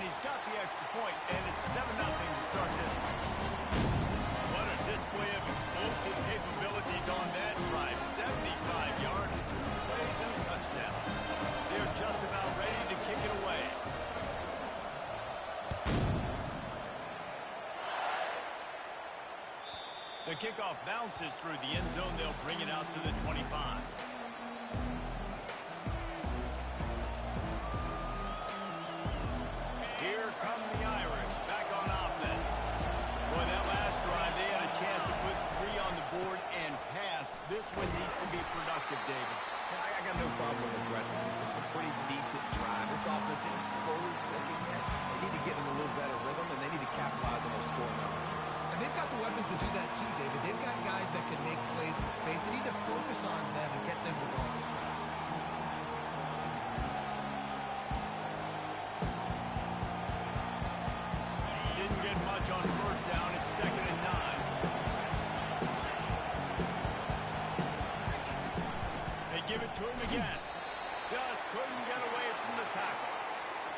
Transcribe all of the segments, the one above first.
he's got the extra point, and it's 7-0 to start this one. What a display of explosive capabilities on that drive. 75 yards, 2 plays, and a touchdown. They're just about ready to kick it away. The kickoff bounces through the end zone. They'll bring it out to the 25. Here come the Irish, back on offense. Boy, that last drive, they had a chance to put 3 on the board and passed. This one needs to be productive, David. Yeah, I got no problem with aggressiveness. It's a pretty decent drive. This offense isn't fully clicking yet. They need to get in a little better rhythm, and they need to capitalize on those scoring opportunities. And they've got the weapons to do that too, David. They've got guys that can make plays in space. They need to focus on them and get them the balls. Didn't get much on first down. It's 2nd and 9. They give it to him again. Just couldn't get away from the tackle.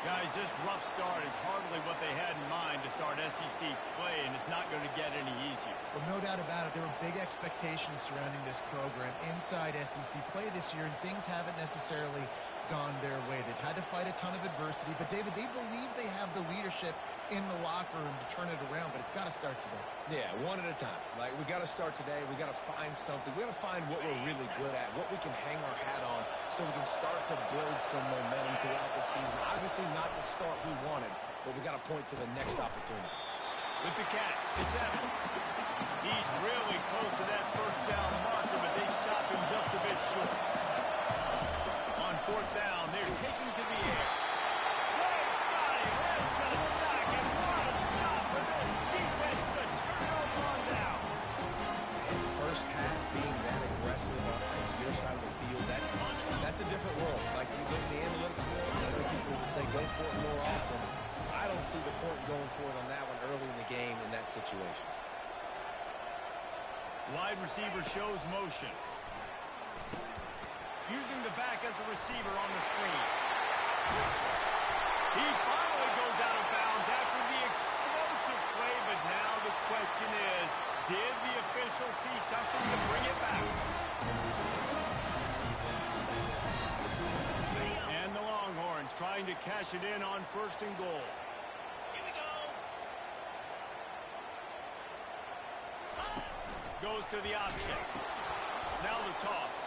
Guys, this rough start is hardly what they had in mind to start SEC play, and it's not going to get any easier. Well, no doubt about it. There were big expectations surrounding this program inside SEC play this year, and things haven't necessarily gone their way. They've had to fight a ton of adversity, but, David, they believe they have the leadership in the locker room to turn it around, but it's got to start today. Yeah, one at a time. Like, we got to start today. We got to find something. We got to find what we're really good at, what we can hang our hat on, so we can start to build some momentum throughout the season. Obviously not the start we wanted, but we got to point to the next opportunity. With the catch, it's Evans. He's really close to that first down marker, but they stop him just a bit short. On 4th down, they're taking to the air. They've got him. It's a sack, and what a stop for this defense to turn over on down. And first half being that aggressive on your side of the field, that's a different world. Like you look at the analytics world, I know people will say go for it more often. I don't see the point going for it on that one early in the game in that situation. Wide receiver shows motion. Using the back as a receiver on the screen. He finally goes out of bounds after the explosive play, but now the question is, did the official see something to bring it back? And the Longhorns trying to cash it in on 1st and goal. Here we go. Goes to the option. Now the toss.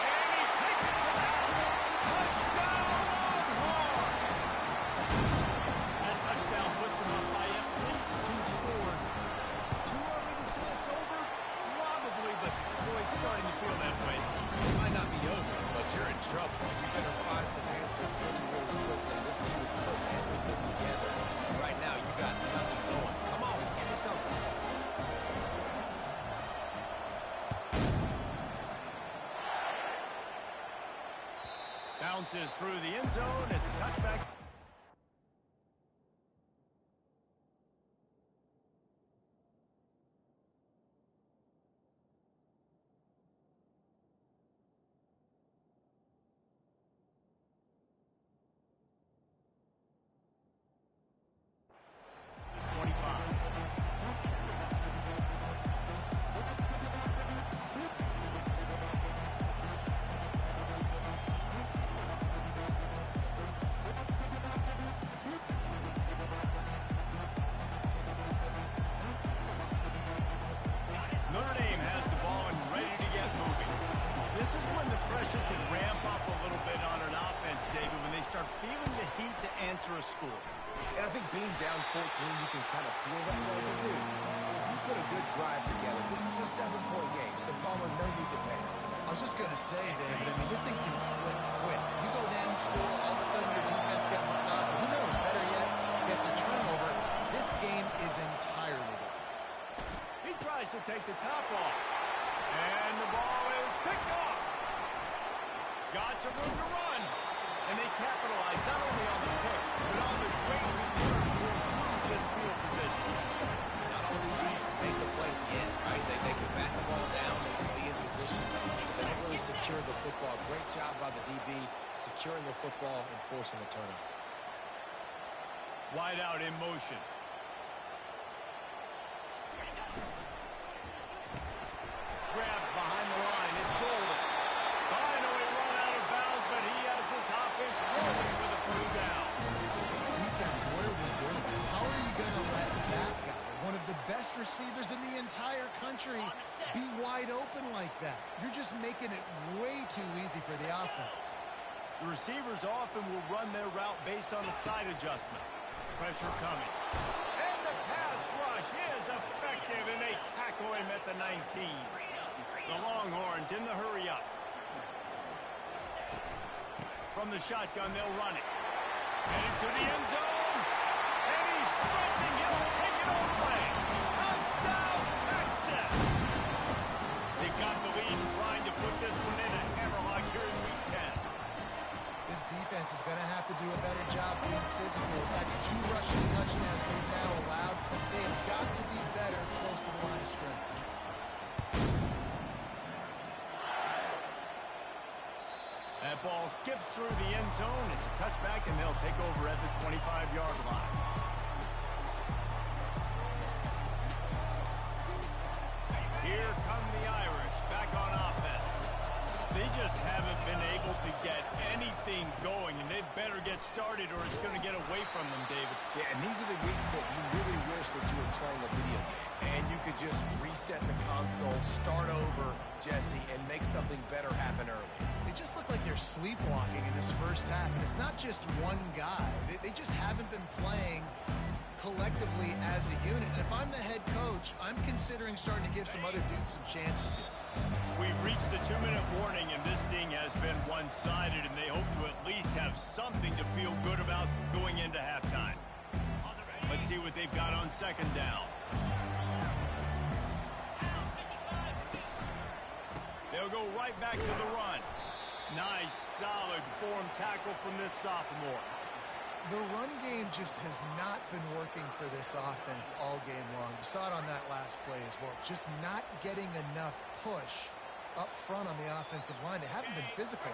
And he takes it to the house. Touchdown, Longhorns! That touchdown puts them up by at least 2 scores. Too early to say it's over? Probably, but boy, it's starting to feel that way. It might not be over, but you're in trouble. You better find some answers really, really quickly. This team is putting everything together. Right now, you got nothing going. Come on, give me something. Bounces through the end zone. It's a touchback. A score. And I think being down 14, you can kind of feel that way. But dude, if you put a good drive together, this is a 7-point game, so Palmer, no need to panic. I was just going to say, David, I mean, this thing can flip quick. You go down, score, all of a sudden your defense gets a stop. Who knows, better yet, gets a turnover. This game is entirely different. He tries to take the top off. And the ball is picked off. Got some room to run. And they capitalize not only on the pick, but on the great return to improve this field position. Not only these make the play at the end, right? They can back the ball down, they can be in position, but they don't really secure the football. Great job by the DB securing the football and forcing the turnover. Wide out in motion. Grabbed behind the line. It's Golden. Finally run out of bounds, but he has this offense rolling with a first down. Defense, what are we doing? How are you going to let that guy, one of the best receivers in the entire country, be wide open like that? You're just making it way too easy for the offense. The receivers often will run their route based on a side adjustment. Pressure coming. And the pass rush is effective, and they tackle him at the 19. The Longhorns in the hurry up. From the shotgun, they'll run it. Headed to the end zone. And he's sprinting. He'll take it all the way. Touchdown, Texas! They got the lead, trying to put this one in a hammerlock here in Week 10. This defense is going to have to do a better job being physical. That's 2 rushing touchdowns they've now allowed. They have got to be better close to the line of scrimmage. That ball skips through the end zone. It's a touchback, and they'll take over at the 25-yard line. Here come the Irish back on offense. They just haven't been able to get anything going, and they better get started or it's going to get away from them, David. Yeah, and these are the weeks that you really wish that you were playing a video game. And you could just reset the console, start over, Jesse, and make something better happen early. They just look like they're sleepwalking in this first half, and it's not just one guy. They just haven't been playing collectively as a unit. And if I'm the head coach, I'm considering starting to give some other dudes some chances here. We've reached the 2-minute warning, and this thing has been one-sided, and they hope to at least have something to feel good about going into halftime. Let's see what they've got on second down. They'll go right back to the run. Nice, solid form tackle from this sophomore. The run game just has not been working for this offense all game long. You saw it on that last play as well. Just not getting enough push up front on the offensive line. They haven't been physical.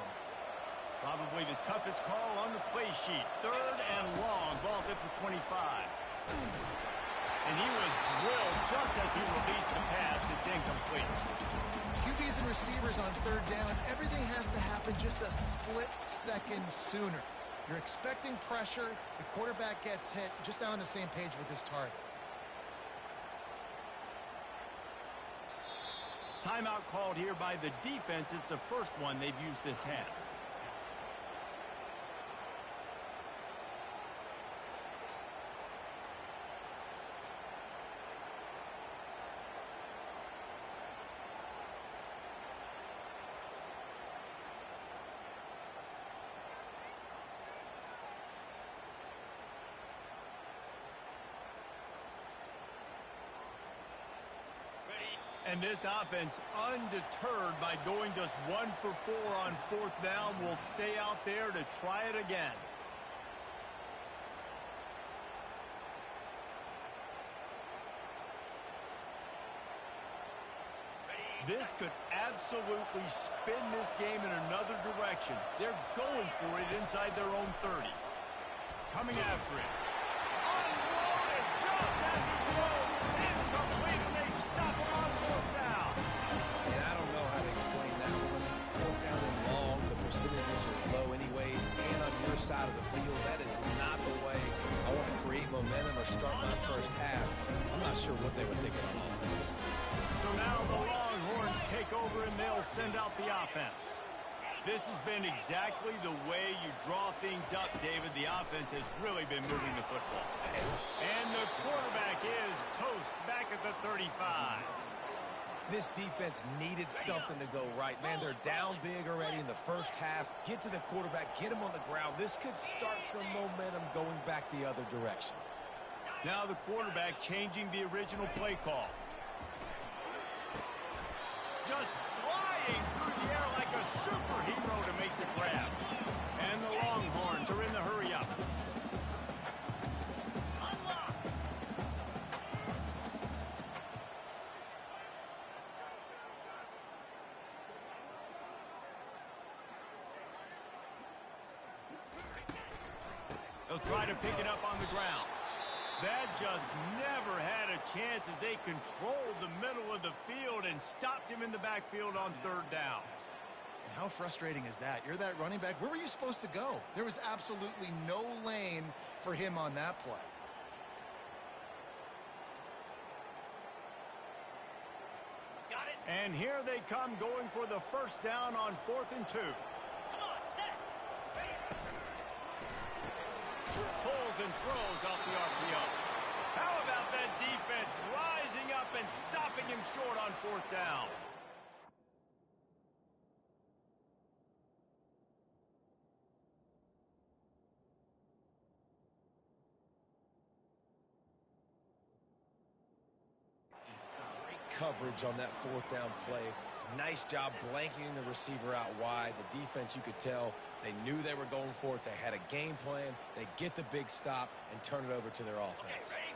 Probably the toughest call on the play sheet. 3rd and long. Ball's at the 25. And he was drilled just as he released the pass. It's incomplete. QBs and receivers on 3rd down. Everything has to happen just a split second sooner. You're expecting pressure. The quarterback gets hit. Just not on the same page with his target. Timeout called here by the defense. It's the first one they've used this half. And this offense, undeterred by going just 1 for 4 on 4th down, will stay out there to try it again. This could absolutely spin this game in another direction. They're going for it inside their own 30. Coming after it. Unloaded just as he throws. It's incomplete, and they stop him on 4th down. And I don't know how to explain that one. 4th down and long, the percentages are low anyways, and on your side of the field, that is not the way I want to create momentum or start my first half. I'm not sure what they were thinking on offense. So now the Longhorns take over, and they'll send out the offense. This has been exactly the way you draw things up, David. The offense has really been moving the football. And the quarterback is toast back at the 35. This defense needed something to go right. Man, they're down big already in the first half. Get to the quarterback, get him on the ground. This could start some momentum going back the other direction. Now the quarterback changing the original play call. Just flying through the air like a superhero to make the grab. And the Longhorns are in the hurry-up. He'll try to pick it up on the ground. That just never had a chance as they controlled the middle of the field and stopped him in the backfield on third down. How frustrating is that? You're that running back. Where were you supposed to go? There was absolutely no lane for him on that play. Got it. And here they come going for the first down on 4th and 2. Come on, set. Ready. Pulls and throws off the RPO. How about that defense rising up and stopping him short on 4th down? Coverage on that 4th down play. Nice job blanketing the receiver out wide. The defense, you could tell, they knew they were going for it. They had a game plan. They get the big stop and turn it over to their offense. Okay,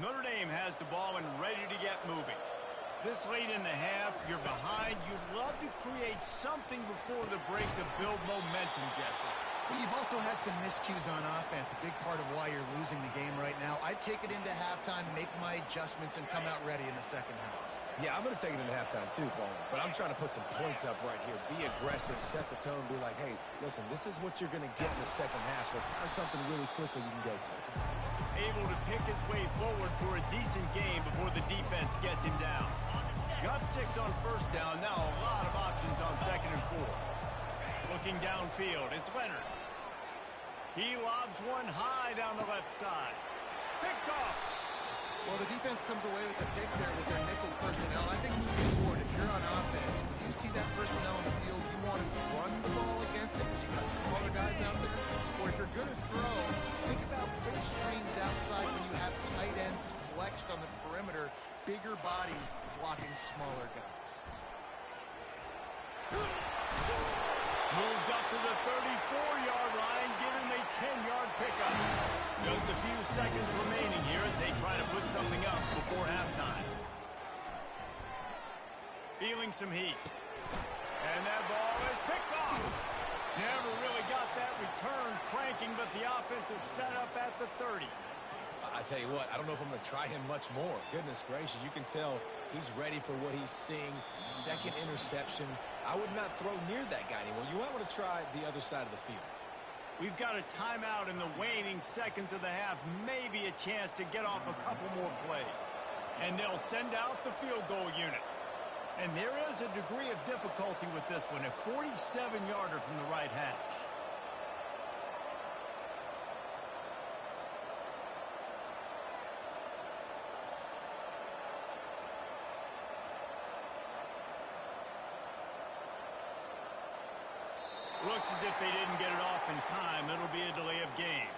Notre Dame has the ball and ready to get moving. This late in the half, you're behind. You'd love to create something before the break to build momentum, Jesse. But you've also had some miscues on offense, a big part of why you're losing the game right now. I'd take it into halftime, make my adjustments, and come out ready in the second half. Yeah, I'm going to take it into halftime too, Paul. But I'm trying to put some points up right here. Be aggressive, set the tone, be like, hey, listen, this is what you're going to get in the second half, so find something really quickly you can go to. Able to pick his way forward for a decent game before the defense gets him down. Got 6 on first down, now a lot of options on 2nd and 4. Looking downfield, it's Leonard. He lobs one high down the left side. Picked off. Well, the defense comes away with a pick there with their nickel personnel. I think moving forward, if you're on offense, when you see that personnel on the field, you want to run the ball against it because you've got smaller guys out there. Or if you're going to throw, think about full screens outside when you have tight ends flexed on the perimeter, bigger bodies blocking smaller guys. Moves up to the 34-yard line, giving him a 10-yard pickup. Just a few seconds remaining here as they try to put something up before halftime. Feeling some heat. And that ball is picked off. Never really got that return cranking, but the offense is set up at the 30. I tell you what, I don't know if I'm going to try him much more. Goodness gracious, you can tell he's ready for what he's seeing. Second interception. I would not throw near that guy anymore. You might want to try the other side of the field. We've got a timeout in the waning seconds of the half. Maybe a chance to get off a couple more plays. And they'll send out the field goal unit. And there is a degree of difficulty with this one. A 47-yarder from the right hash. Looks as if they didn't get it off in time. It'll be a delay of game.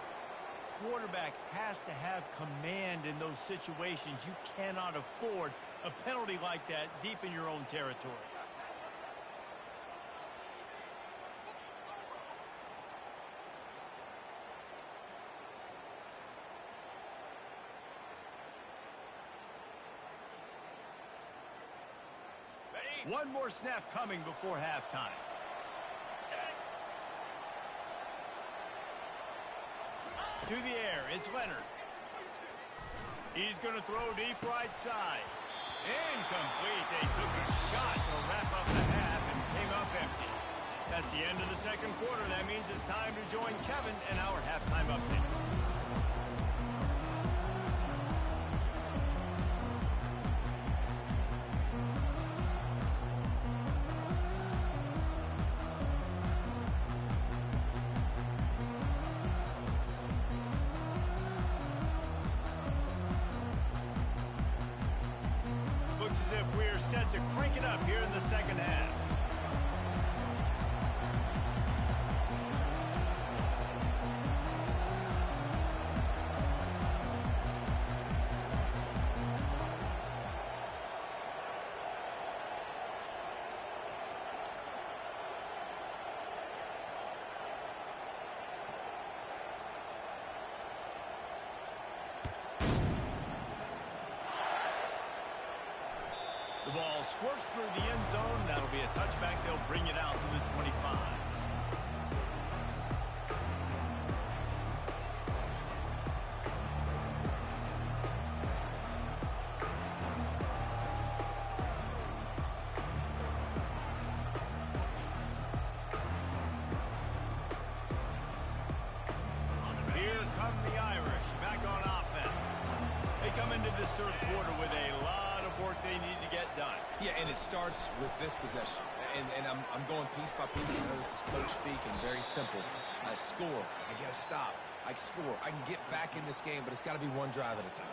Quarterback has to have command in those situations. You cannot afford a penalty like that deep in your own territory. Ready? One more snap coming before halftime. To the air, it's Leonard. He's going to throw deep right side. Incomplete. They took a shot to wrap up the half and came up empty. That's the end of the second quarter. That means it's time to join Kevin in our halftime update. Looks as if we're set to crank it up here in the second half. The ball squirts through the end zone. That'll be a touchback. They'll bring it out to the 25. come the Irish, back on offense. They come into this third quarter with a lot of work they need to get done. Yeah, and it starts with this possession. And I'm going piece by piece. I know this is coach speak and very simple. I score. I get a stop. I score. I can get back in this game, but it's got to be one drive at a time.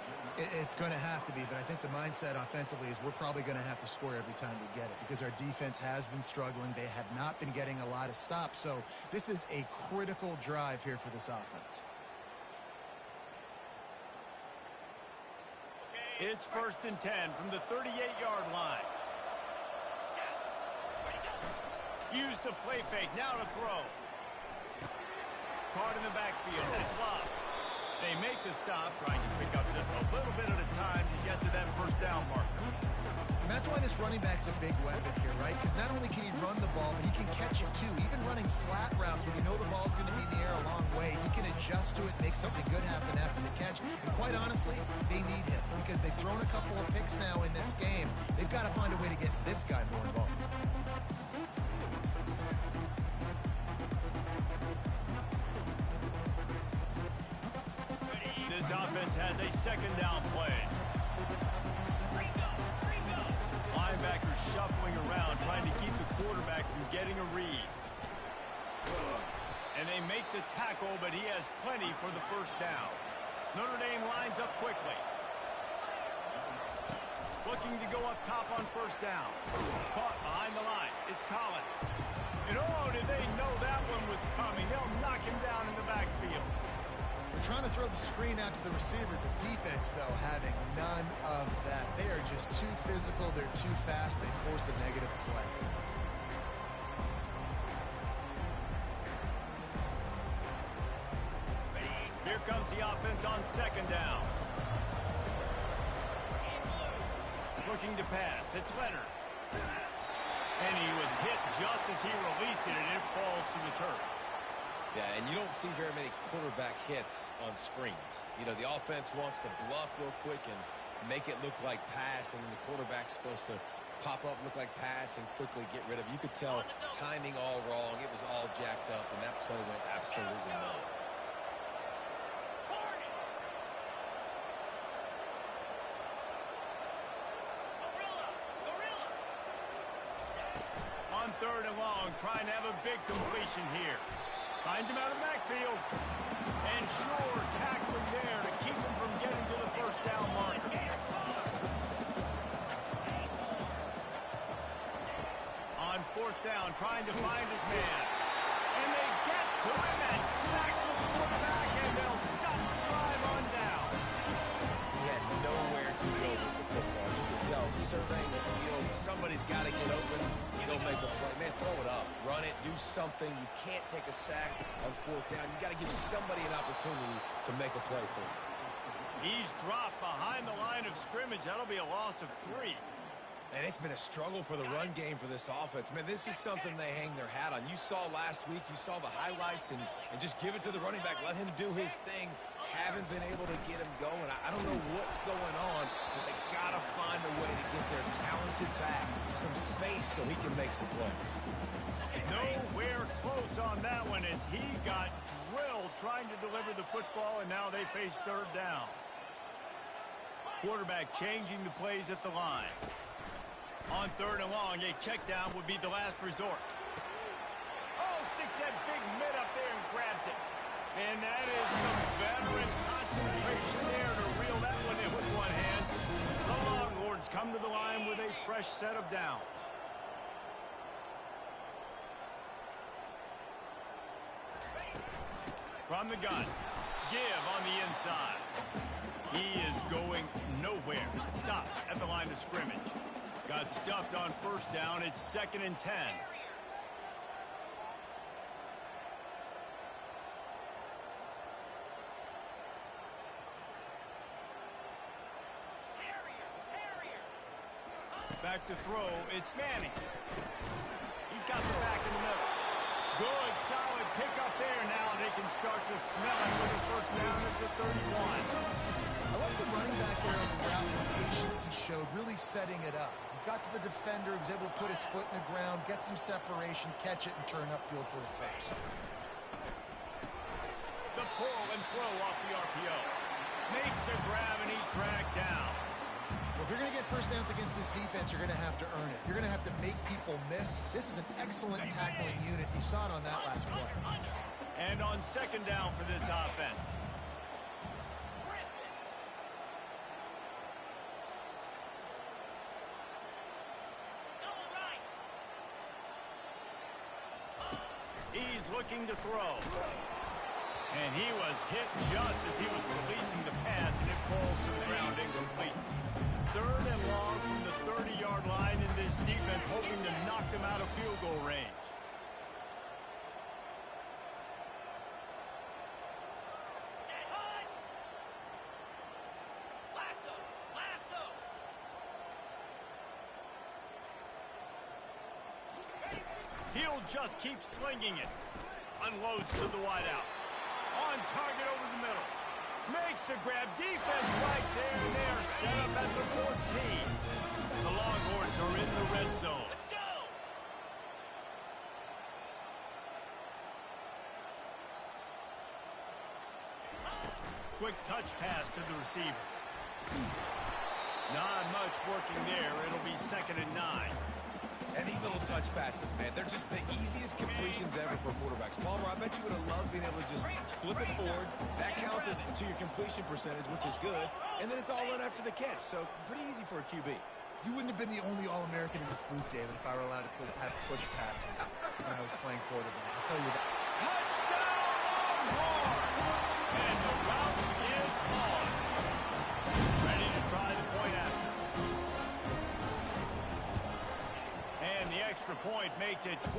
It's going to have to be, but I think the mindset offensively is we're probably going to have to score every time we get it because our defense has been struggling. They have not been getting a lot of stops, so this is a critical drive here for this offense. It's 1st and 10 from the 38-yard line. Use the play fake, now to throw. Card in the backfield, it's locked. They make the stop, trying to pick up just a little bit at a time to get to that first down marker. And that's why this running back's a big weapon here, right? Because not only can he run the ball, but he can catch it too. Even running flat routes when you know the ball's going to be in the air a long way, he can adjust to it, make something good happen after the catch. And quite honestly, they need him because they've thrown a couple of picks now in this game. They've got to find a way to get this guy more involved. This offense has a 2nd down play. Linebackers shuffling around, trying to keep the quarterback from getting a read. And they make the tackle, but he has plenty for the first down. Notre Dame lines up quickly. Looking to go up top on 1st down. Caught behind the line. It's Collins. And oh, did they know that one was coming. They'll knock him down in the backfield. They're trying to throw the screen out to the receiver. The defense, though, having none of that. They are just too physical. They're too fast. They force a negative play. Here comes the offense on 2nd down. Looking to pass. It's Leonard. And he was hit just as he released it, and it falls to the turf. Yeah, and you don't see very many quarterback hits on screens. You know, the offense wants to bluff real quick and make it look like pass, and then the quarterback's supposed to pop up, look like pass, and quickly get rid of it. You could tell timing all wrong. It was all jacked up, and that play went absolutely nowhere. On 3rd and long, trying to have a big completion here. Finds him out of the backfield. And sure, tackling there to keep him from getting to the first down marker. On 4th down, trying to find his man. And they get to him and sack the quarterback, and they'll stop the drive on down. He had nowhere to go with the football. You could tell, surveying the field, somebody's got to get open. Go make a play. Man, throw it up. Run it. Do something. You can't take a sack on 4th down. You got to give somebody an opportunity to make a play for you. He's dropped behind the line of scrimmage. That'll be a loss of 3. And it's been a struggle for the run game for this offense. Man, this is something they hang their hat on. You saw last week, you saw the highlights, and just give it to the running back. Let him do his thing. Haven't been able to get him going. I don't know what's going on, but they got to find a way to get their talented back some space so he can make some plays. Nowhere close on that one as he got drilled trying to deliver the football, and now they face 3rd down. Quarterback changing the plays at the line. On 3rd and long, a check down would be the last resort. Oh, sticks that big mitt up there and grabs it. And that is some veteran concentration there to reel that one in with one hand. The Longhorns come to the line with a fresh set of downs. From the gun, give on the inside. He is going nowhere. Stop at the line of scrimmage. Got stuffed on 1st down. It's 2nd and 10. Back to throw. It's Manning. He's got the back in the middle. Good, solid pickup there. Now they can start to smell it with a 1st down at the 31. I like the running back there on the route and the patience he showed, really setting it up. He got to the defender, he was able to put his foot in the ground, get some separation, catch it, and turn upfield for the first. The pull and throw off the RPO. Makes a grab, and he's dragged down. Well, if you're going to get first downs against this defense, you're going to have to earn it. You're going to have to make people miss. This is an excellent tackling unit. You saw it on that last play. And on second down for this offense. He's looking to throw. And he was hit just as he was releasing the pass, and it falls to the ground incomplete. Third and long from the 30-yard line, in this defense hoping to knock them out of field goal range. He'll just keep slinging it. Unloads to the wideout. On target over the middle. Makes the grab. Defense right there, and they are set up at the 14. The Longhorns are in the red zone. Let's go! Quick touch pass to the receiver. Not much working there. It'll be 2nd and 9. And these little touch passes, man, they're just the easiest completions ever for quarterbacks. Palmer, I bet you would have loved being able to just flip it forward. That counts as to your completion percentage, which is good. And then it's all run after the catch, so pretty easy for a QB. You wouldn't have been the only All-American in this booth, David, if I were allowed to have push passes when I was playing quarterback. I'll tell you that. Touchdown, Longhorn! And the route is on. Ready to try the point after. And the extra point makes it 28-0.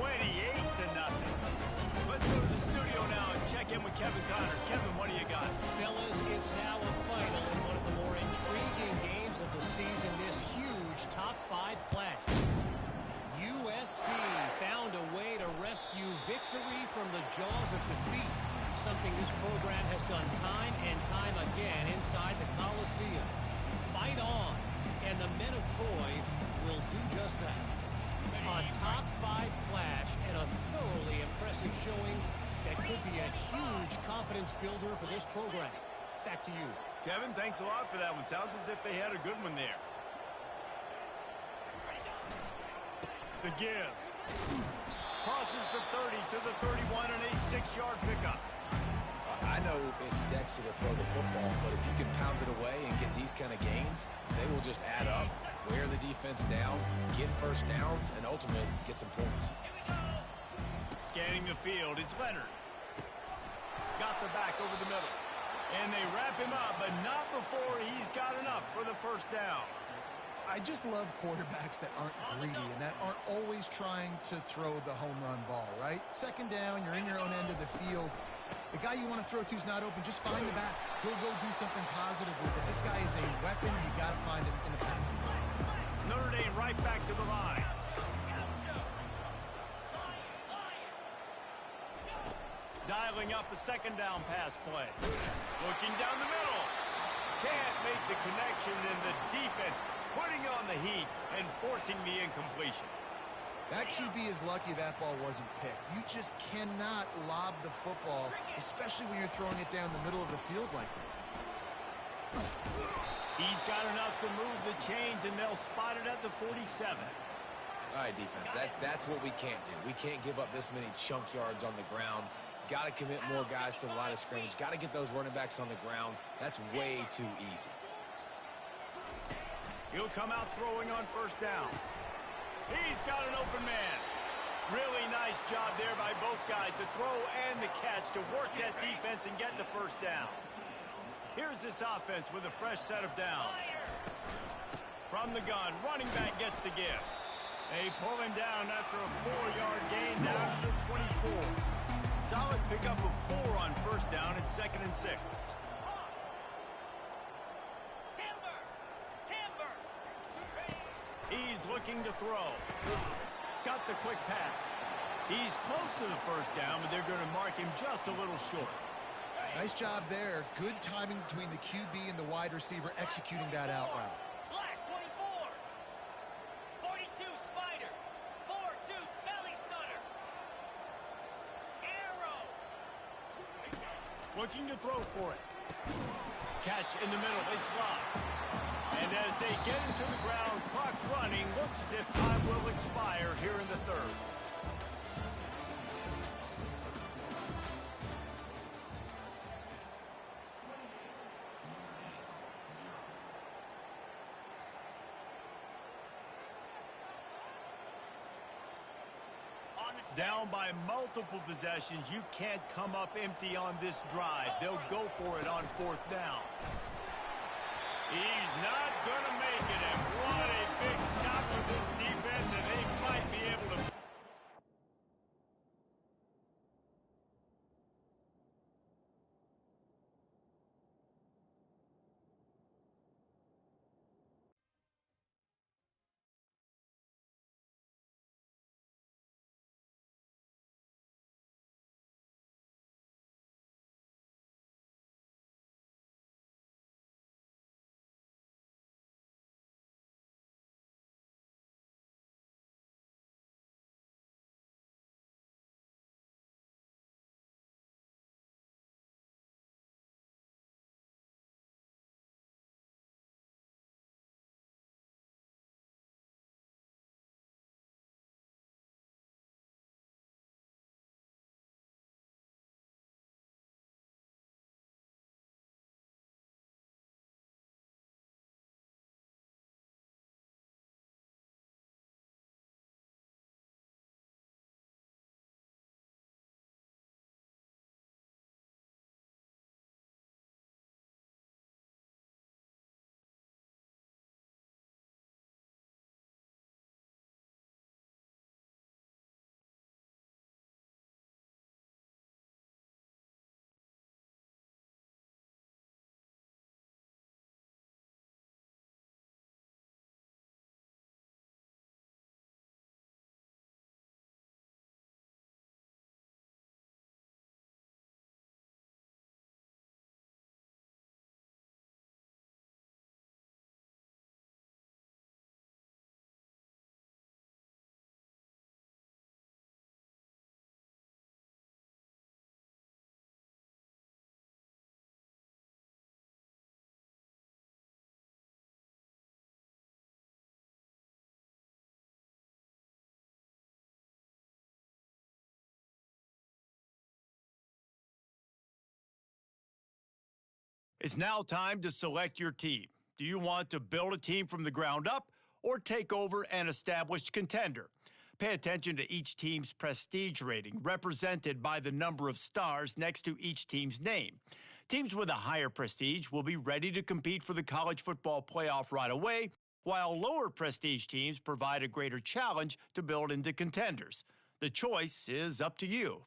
Let's go to the studio now and check in with Kevin Connors. Kevin, what do you got? Fellas, it's now a final in one of the more intriguing games of the season, this huge top 5 clash. USC found a way to rescue victory from the jaws of defeat, something this program has done time and time again inside the Coliseum. Fight on, and the men of Troy will do just that. A top 5 clash and a thoroughly impressive showing that could be a huge confidence builder for this program. Back to you. Kevin, thanks a lot for that one. Sounds as if they had a good one there. The give. Crosses the 30 to the 31 and a 6-yard pickup. I know it's sexy to throw the football, but if you can pound it away and get these kind of gains, they will just add up, wear the defense down, get first downs, and ultimately get some points. Scanning the field, it's Leonard. Got the back over the middle. And they wrap him up, but not before he's got enough for the first down. I just love quarterbacks that aren't greedy and that aren't always trying to throw the home run ball, right? Second down, you're in your own end of the field. The guy you want to throw to is not open. Just find the back. He'll go do something positive with it. This guy is a weapon. You got to find him in the passing game. Notre Dame right back to the line. Dialing up a second down pass play. Looking down the middle. Can't make the connection, and the defense putting on the heat and forcing the incompletion. That QB is lucky that ball wasn't picked. You just cannot lob the football, especially when you're throwing it down the middle of the field like that. He's got enough to move the chains, and they'll spot it at the 47. All right, defense, that's what we can't do. We can't give up this many chunk yards on the ground. Got to commit more guys to the line of scrimmage. Got to get those running backs on the ground. That's way too easy. He'll come out throwing on first down. He's got an open man. Really nice job there by both guys to throw and the catch to work that defense and get the first down. Here's this offense with a fresh set of downs. From the gun, running back gets the give. They pull him down after a 4-yard gain down to the 24. Solid pickup of 4 on first down and 2nd and 6. He's looking to throw. Got the quick pass. He's close to the first down, but they're going to mark him just a little short. Nice job there. Good timing between the QB and the wide receiver executing that out route. Black 24. 42 Spider. 4-2 Belly Stunner. Arrow. looking to throw for it. Catch in the middle. It's locked. And as they get him to the ground, clock running, looks as if time will expire here in the third. Down by multiple possessions. You can't come up empty on this drive. They'll go for it on fourth down. He's not going to make it, and what a big stop for this defense, and they might be able to... It's now time to select your team. Do you want to build a team from the ground up or take over an established contender? Pay attention to each team's prestige rating, represented by the number of stars next to each team's name. Teams with a higher prestige will be ready to compete for the college football playoff right away, while lower prestige teams provide a greater challenge to build into contenders. The choice is up to you.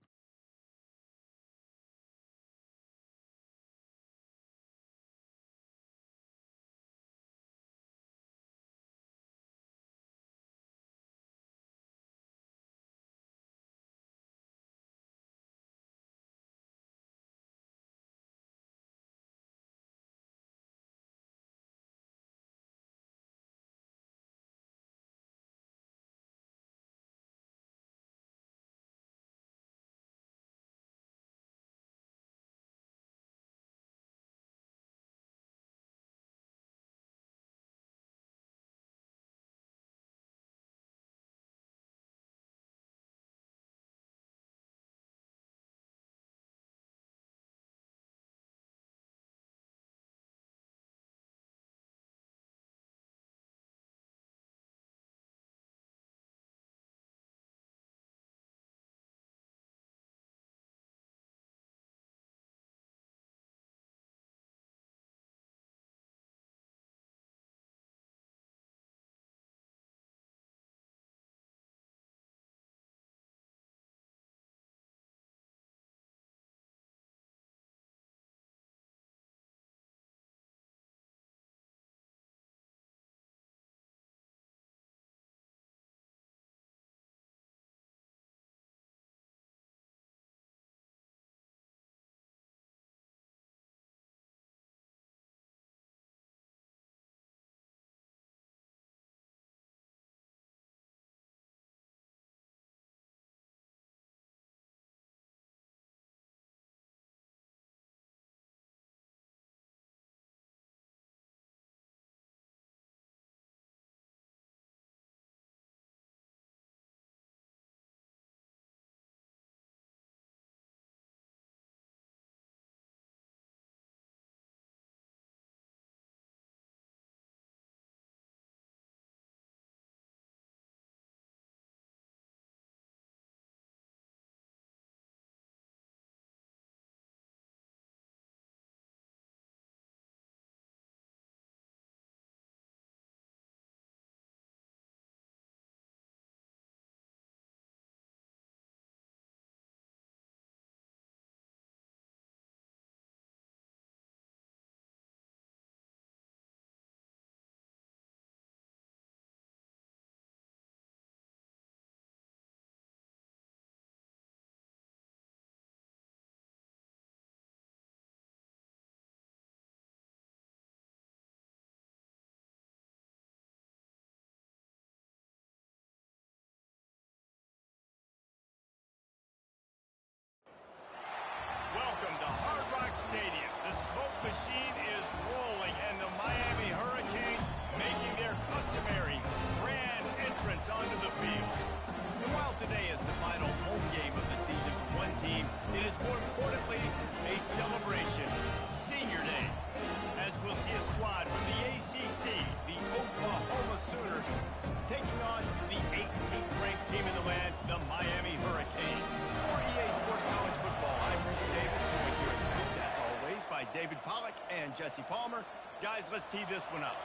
Jesse Palmer. Guys, let's tee this one up.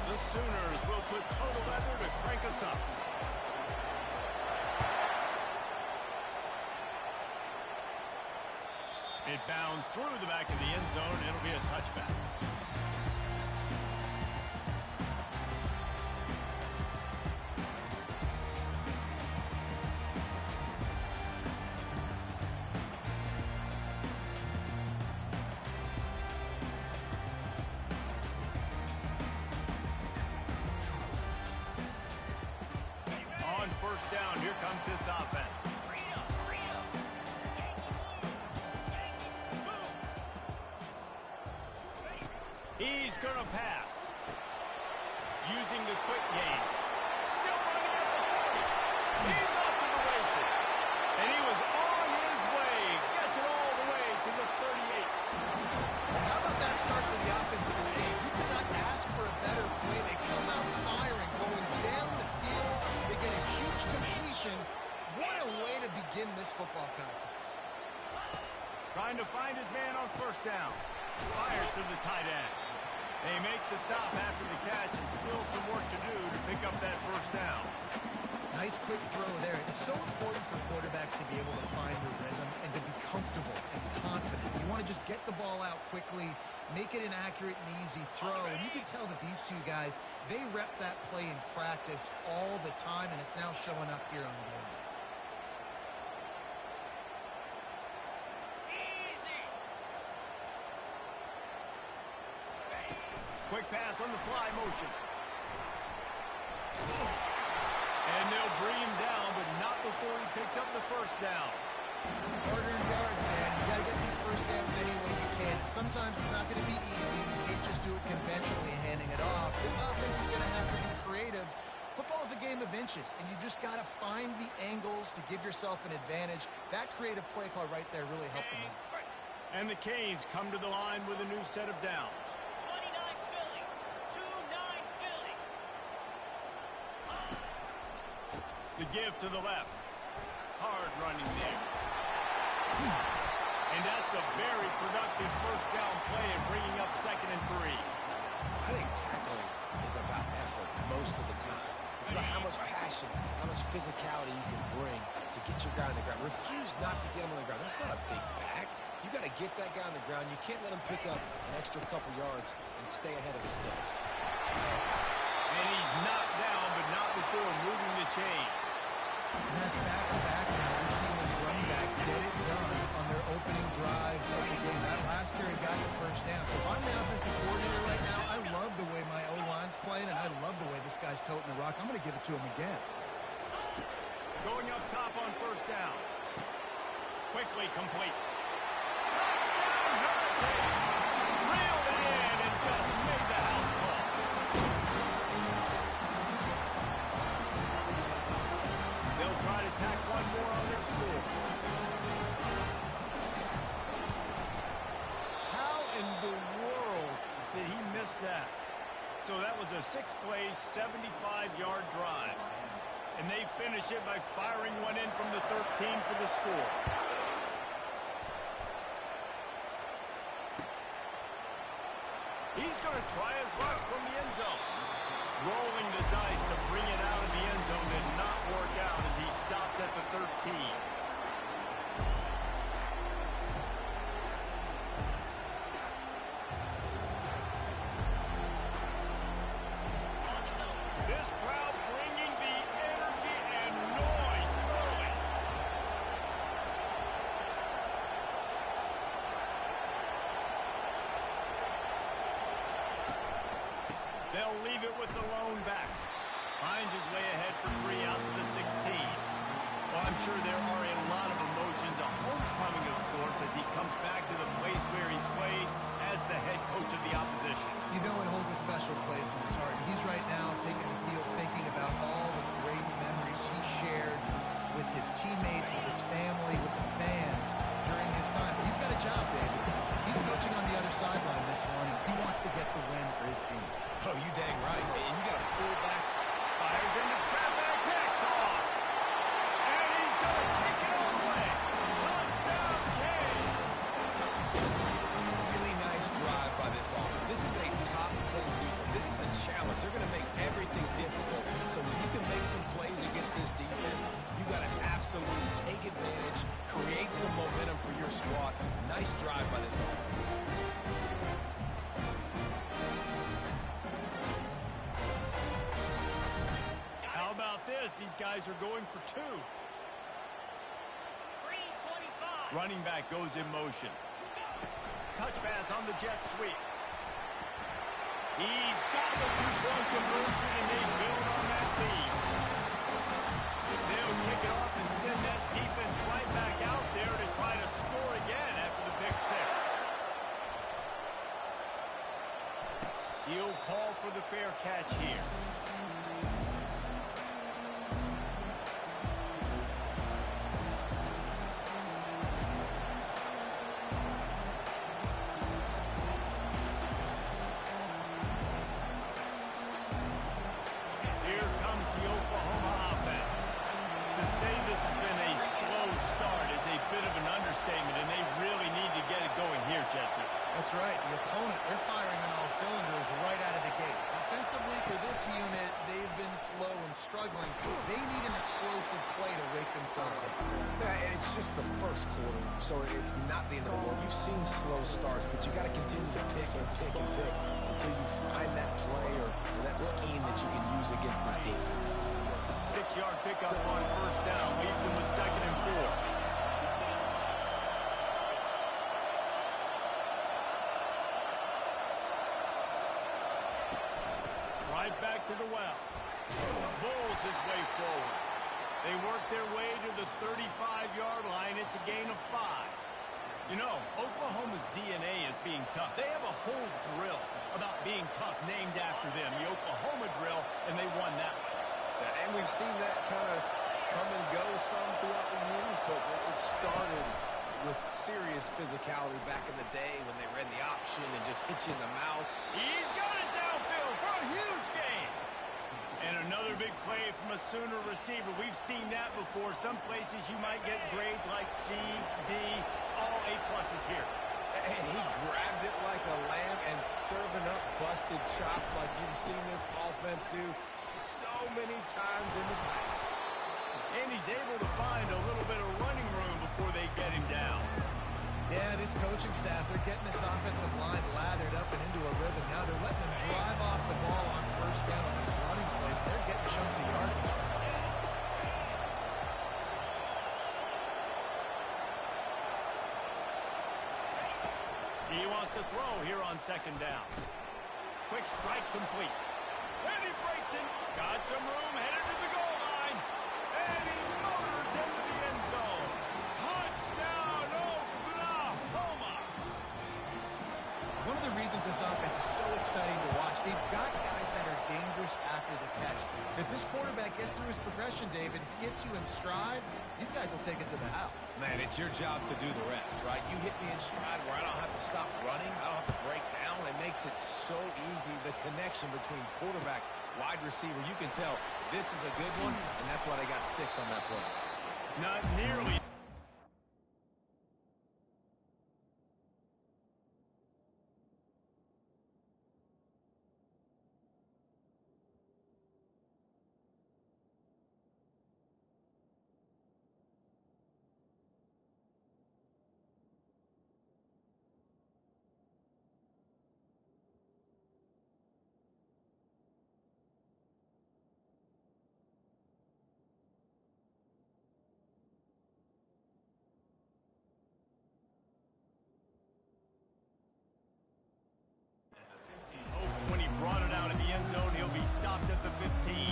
The Sooners will put total leather to crank us up. It bounds through the back of the end zone. It'll be a touchback. On first down, here comes this offense. He's going to pass. Using the quick game. Still running at the 40. He's off to the races. And he was on his way. Gets it all the way to the 38. How about that start for the offense in this game? You could not ask for a better play. They come out firing, going down the field. They get a huge completion. What a way to begin this football contest. Trying to find his man on first down. Fires to the tight end. They make the stop after the catch and still some work to do to pick up that first down. Nice quick throw there. It's so important for quarterbacks to be able to find their rhythm and to be comfortable and confident. You want to just get the ball out quickly, make it an accurate and easy throw. And you can tell that these two guys, they rep that play in practice all the time, and it's now showing up here on the game. Quick pass on the fly motion. And they'll bring him down, but not before he picks up the first down. Harder and yards, man. You got to get these first downs any way you can. Sometimes it's not going to be easy. You can't just do it conventionally and handing it off. This offense is going to have to be creative. Football is a game of inches, and you just got to find the angles to give yourself an advantage. That creative play call right there really helped them out. And the Canes come to the line with a new set of downs. The give to the left. Hard running there. And that's a very productive first down play and bringing up 2nd and 3. I think tackling is about effort most of the time. It's about how much passion, how much physicality you can bring to get your guy on the ground. Refuse not to get him on the ground. That's not a big back. You got to get that guy on the ground. You can't let him pick up an extra couple yards and stay ahead of his sticks. And he's knocked down, but not before moving the chains. And that's back-to-back now. We've seen this running back get it done on their opening drive of the game. That last carry got the first down. So if I'm the offensive coordinator right now, I love the way my O-line's playing, and I love the way this guy's toting the rock. I'm going to give it to him again. Going up top on first down. Quickly complete. Touchdown, Hurricane! Reeled it in and just made the house call. They'll try to tack one more on their score. How in the world did he miss that? So that was a 6-play, 75-yard drive. And they finish it by firing one in from the 13 for the score. He's going to try his luck from the end zone. Rolling the dice to bring it out of the end zone did not work out as he stopped at the 13. This crowd bringing the energy and noise early. They'll leave it with the lone back. Finds his way ahead for 3 out to the 16. Well, I'm sure there are a lot of emotions, a homecoming of sorts as he comes back to the place where he played as the head coach of the opposition. You know it holds a special place in his heart. He's right now taking the field thinking about all the great memories he shared with his teammates, with his family, with the fans during his time. But he's got a job, David. He's coaching on the other sideline this morning. He wants to get the win for his team. Oh, you dang right, man. You got to pull back. Fires into traffic, picked off. guys are going for two. 3:25. Running back goes in motion. Touch pass on the jet sweep. He's got the two-point conversion, and they build on that lead. They'll kick it off and send that defense right back out there to try to score again after the pick six. He'll call for the fair catch here. Here comes the Oklahoma offense. To say this has been a slow start is a bit of an understatement, and they really need to get it going here, Jesse. That's right. The opponent, they're firing on all cylinders right out of the gate. Offensively, for this unit, they've been slow and struggling. They need an explosive play to wake themselves up. Yeah, it's just the first quarter, so it's not the end of the world. You've seen slow starts, but you got to continue to pick and pick and pick until you find that play or that scheme that you can use against this defense. 6-yard pickup on first down leaves them with 2nd and 4. Right back to the well. Bulls his way forward. They work their way to the 35-yard line. It's a gain of 5. You know, Oklahoma's DNA is being tough. They have a whole drill about being tough named after them, the Oklahoma drill, and they won that one. And we've seen that kind of come and go some throughout the years, but it started with serious physicality back in the day when they ran the option and just hit you in the mouth. He's got it downfield for a huge gain. And another big play from a Sooner receiver. We've seen that before. Some places you might get grades like C, D, all A-pluses here. And he grabbed it like a lamb and serving up busted chops like you've seen this offense do so many times in the past. And he's able to find a little bit of running room before they get him down. Yeah, this coaching staff, they're getting this offensive line lathered up and into a rhythm. Now they're letting them drive off the ball on first down on these running plays. They're getting chunks of yardage. He wants to throw here on 2nd down. Quick strike complete. And he breaks it. Got some room, headed to the goal line. And he motors into the end zone. Touchdown, Oklahoma! One of the reasons this offense is so exciting to watch, they've got guys that are dangerous after the catch. If this quarterback gets through his progression, David, hits you in stride, these guys will take it to the house. Man, it's your job to do the rest, right? You hit me in stride where I don't have to stop running. I don't have to break down. It makes it so easy, the connection between quarterback, wide receiver. You can tell this is a good one, and that's why they got 6 on that play. Not nearly. When he brought it out of the end zone, he'll be stopped at the 15.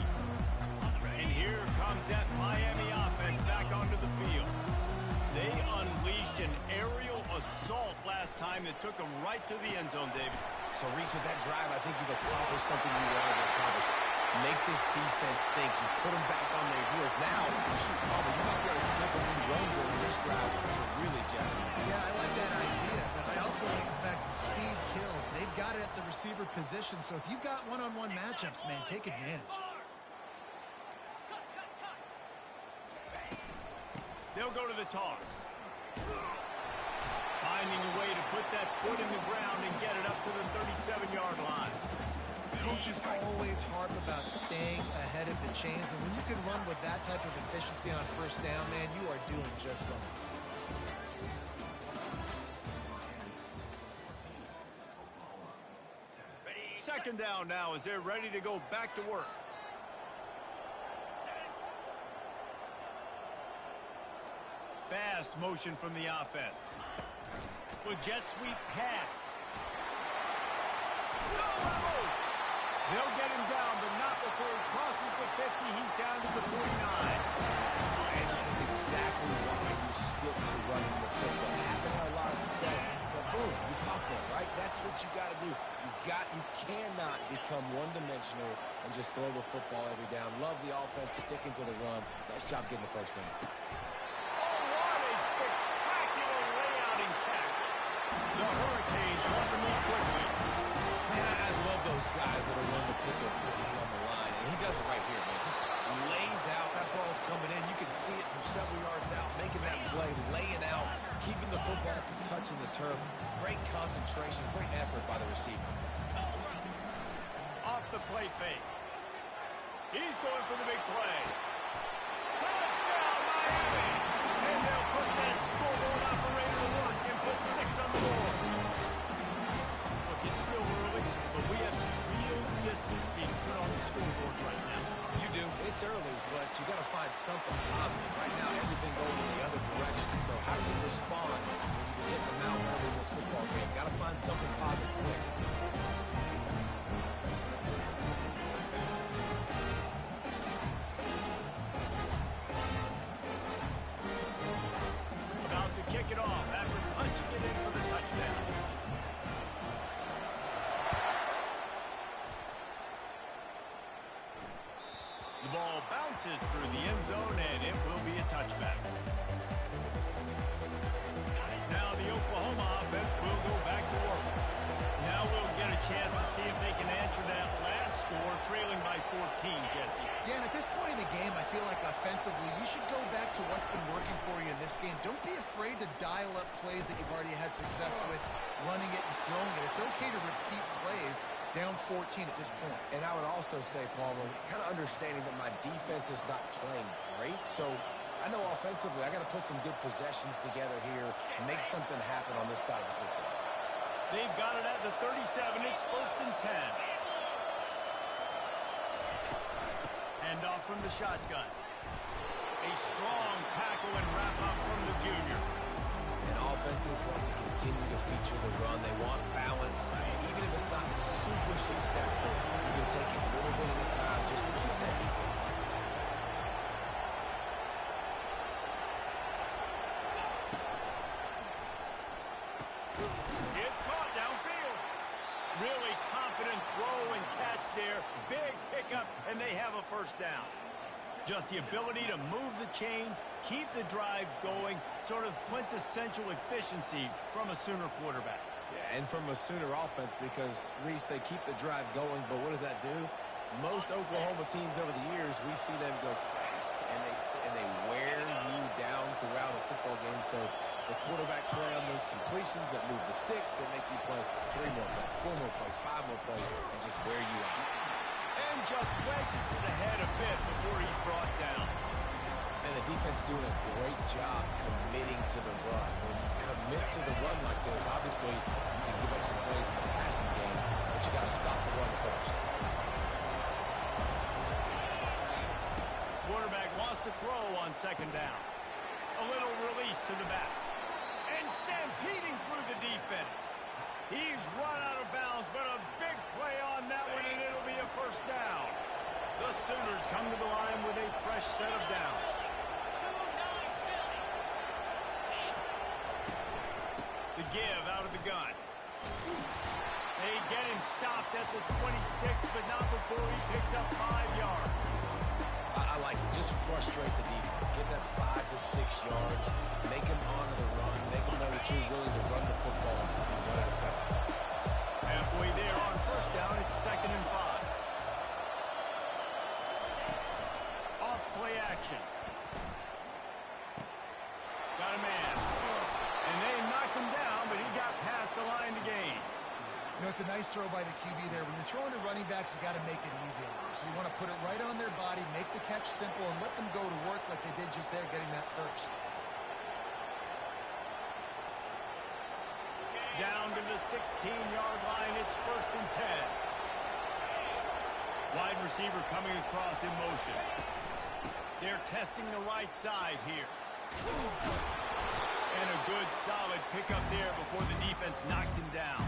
And here comes that Miami offense back onto the field. They unleashed an aerial assault last time that took them right to the end zone, David. So, Reese, with that drive, I think you've accomplished something you wanted to accomplish. Make this defense think. You put them back on their heels. Now, you might be able to slip a few runs in this drive to really jack them. Yeah, I like that idea, but I also like the fact that speed kills. They've got it at the receiver position, so if you've got one-on-one matchups, man, take advantage. They'll go to the toss. Finding a way to put that foot in the ground and get it up to the 37-yard line. Coaches always harp about staying ahead of the chains, and when you can run with that type of efficiency on first down, man, you are doing just that. Second down now as they're ready to go back to work. Fast motion from the offense. With jet sweep pass. They'll get him down, but not before he crosses the 50. He's down to the 49. And that is exactly why you stick to running the football. Haven't had a lot of success, but boom, you pop one, right? That's what you got to do. You cannot become one-dimensional and just throw the football every down. Love the offense sticking to the run. Nice job getting the first down. Oh, what a spectacular layouting catch. The Hurricanes want to move quickly. Man, I love those guys that are willing to put their body on the line. And he does it right here, man. Just lays out. That ball's coming in. You can see it from several yards out, making that play, laying out, keeping the football from touching the turf. Great concentration, great effort by the receiver. Off the play fake. He's going for the big play. Touchdown, Miami! And they'll put that scoreboard operator to work and put 6 on the board. Look, it's still early, but we have some real distance being put on the scoreboard right now. You do. It's early, but you got to find something positive. Right now, everything going in the other direction. So how do you respond when you've been hitting them out early in this football game? Got to find something positive quick. About to kick it off after punching it in for the touchdown. The ball bounces through the end zone, and it will be a touchback. Now the Oklahoma offense will go back to work. Now we'll get a chance to see if they can answer that last score, trailing by 14, Jesse. Yeah, and at this point in the game, I feel like offensively, you should go back to what's been working for you in this game. Don't be afraid to dial up plays that you've already had success with, running it and throwing it. It's okay to repeat plays down 14 at this point. And I would also say, Palmer, kind of understanding that my defense is not playing great. So I know offensively I got to put some good possessions together here, make something happen on this side of the football. They've got it at the 37. It's 1st and 10. Handoff from the shotgun. A strong tackle and wrap up from the junior. And offenses want to continue to feature the run. They want balance. Even if it's not super successful, you can take it a little bit at a time just to keep that defense honest. It's caught downfield. Really confident throw and catch there. Big pickup, and they have a first down. Just the ability to move the chains, keep the drive going, sort of quintessential efficiency from a Sooner quarterback. Yeah, and from a Sooner offense because, Reese, they keep the drive going, but what does that do? Most Oklahoma teams over the years, we see them go fast, and they wear you down throughout a football game. So the quarterback play on those completions that move the sticks, that make you play 3 more plays, 4 more plays, 5 more plays, and just wear you out. And just wedges it ahead a bit before he's brought down. And the defense doing a great job committing to the run. When you commit to the run like this, obviously you can give up some plays in the passing game, but you got to stop the run first. Quarterback wants to throw on 2nd down. A little release to the back. And stampeding through the defense. He's run out of bounds, but a big play on that one, and it'll be a first down. The Sooners come to the line with a fresh set of downs. The give out of the gun. They get him stopped at the 26, but not before he picks up 5 yards. I like it. Just frustrate the defense. Get that 5 to 6 yards. Make them honor the run. Make them know that you're willing to run the football and run it effectively. Halfway there on first down, it's 2nd and 5. Off play action. Got a man. And they knocked him down, but he got past the line to gain. You know, it's a nice throw by the QB there. When you're throwing to running backs, you got to make it easy on them. So you want to put it right on their body, make the catch simple, and let them go to work like they did just there, getting that first. Down to the 16-yard line, it's 1st and 10. Wide receiver coming across in motion. They're testing the right side here. And a good, solid pickup there before the defense knocks him down.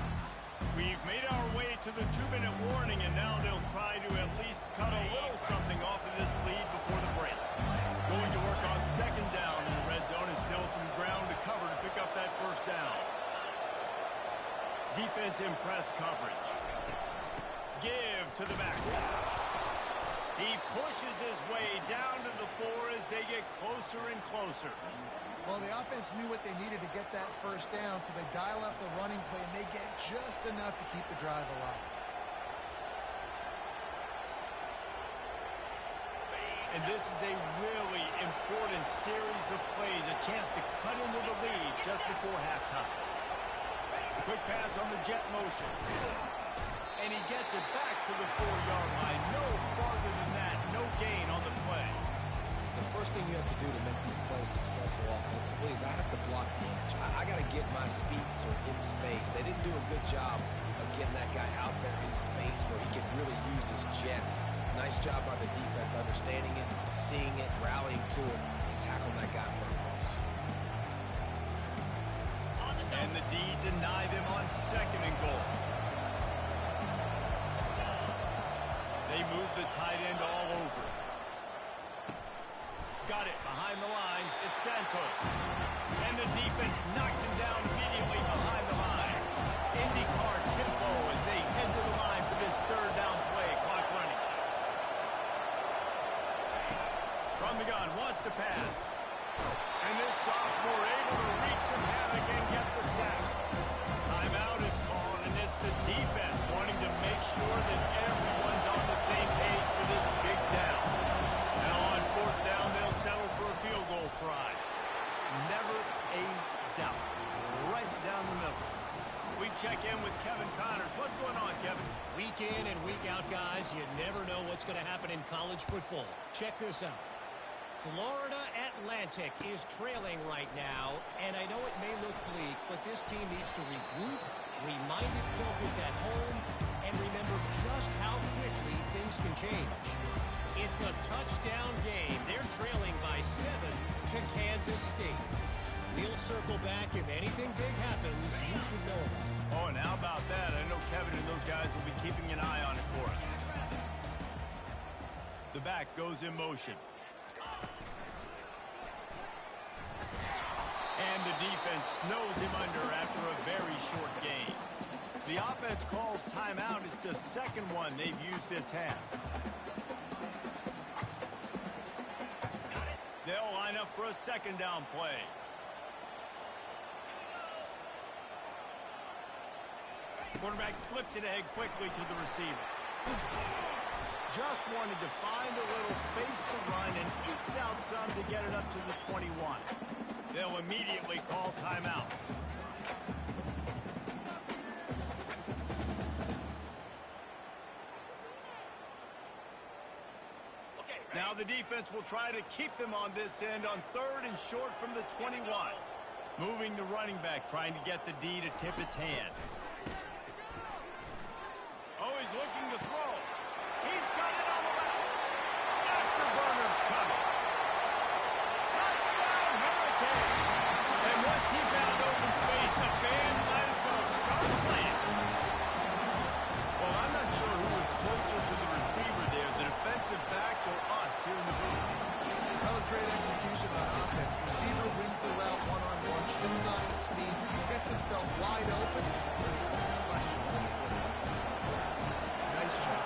We've made our way to the 2-minute warning, and now they'll try to at least cut a little something off of this lead before the break. Going to work on second down in the red zone, and still some ground to cover to pick up that first down. Defense in press coverage. Give to the back. He pushes his way down to the 4 as they get closer and closer. Well, the offense knew what they needed to get that first down, so they dial up the running play, and they get just enough to keep the drive alive. And this is a really important series of plays, a chance to cut into the lead just before halftime. Quick pass on the jet motion. And he gets it back to the 4-yard line. No farther than that. No gain on the play. The first thing you have to do to make these plays successful offensively is I have to block the edge. I got to get my speedster in space. They didn't do a good job of getting that guy out there in space where he could really use his jets. Nice job by the defense understanding it, seeing it, rallying to it, and tackling that guy for a loss. And the D deny them on second and goal. They move the tight end all over. Got it behind the line. It's Santos. And the defense knocks him down immediately behind the line. IndyCar tempo as they head to the line for this third down play. Clock running. From the gun, wants to pass. And this sophomore able to wreak some havoc and get the sack. Timeout is called, and it's the defense wanting to make sure that everyone's on the same page for this big down. Now on fourth down, they'll settle for a field goal try. Never a doubt. Right down the middle. We check in with Kevin Connors. What's going on, Kevin? Week in and week out, guys, you never know what's going to happen in college football. Check this out. Florida Atlantic is trailing right now, and I know it may look bleak, but this team needs to regroup, remind itself it's at home, and remember just how quickly things can change. It's a touchdown game. They're trailing by 7 to Kansas State. We'll circle back if anything big happens. You should know about it. Oh, and how about that? I know Kevin and those guys will be keeping an eye on it for us. The back goes in motion. And the defense snows him under after a very short gain. The offense calls timeout. It's the second one they've used this half. They'll line up for a second down play. Quarterback flips it ahead quickly to the receiver. Just wanted to find a little space to run and ekes out some to get it up to the 21. They'll immediately call timeout. Now the defense will try to keep them on this end on third and short from the 21. Moving the running back, trying to get the D to tip its hand. Oh, he's looking to throw. He's got it on the back. Afterburner's coming. Touchdown, Hurricane. And once he found open space, the band might as well start playing. Well, I'm not sure who was closer to the receiver there, the defensive backs or us here in the booth. That was great execution on offense. Receiver wins the route one-on-one, shows off his speed, gets himself wide open. There's no question from the quarterback. Nice job.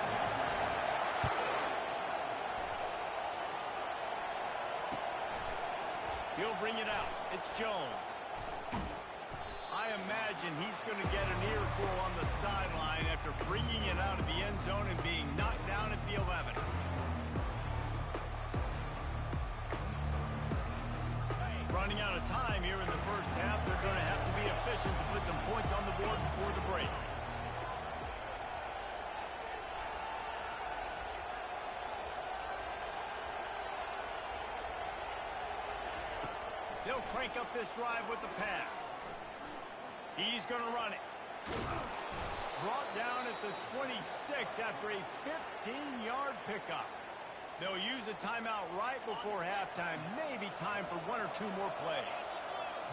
He'll bring it out. It's Jones. I imagine he's going to get an earful on the sideline after bringing it out of the end zone and being knocked down at the 11. Running out of time here in the first half. They're going to have to be efficient to put some points on the board before the break. They'll crank up this drive with the pass. He's going to run it. Brought down at the 26 after a 15-yard pickup. They'll use a timeout right before halftime, maybe time for one or two more plays.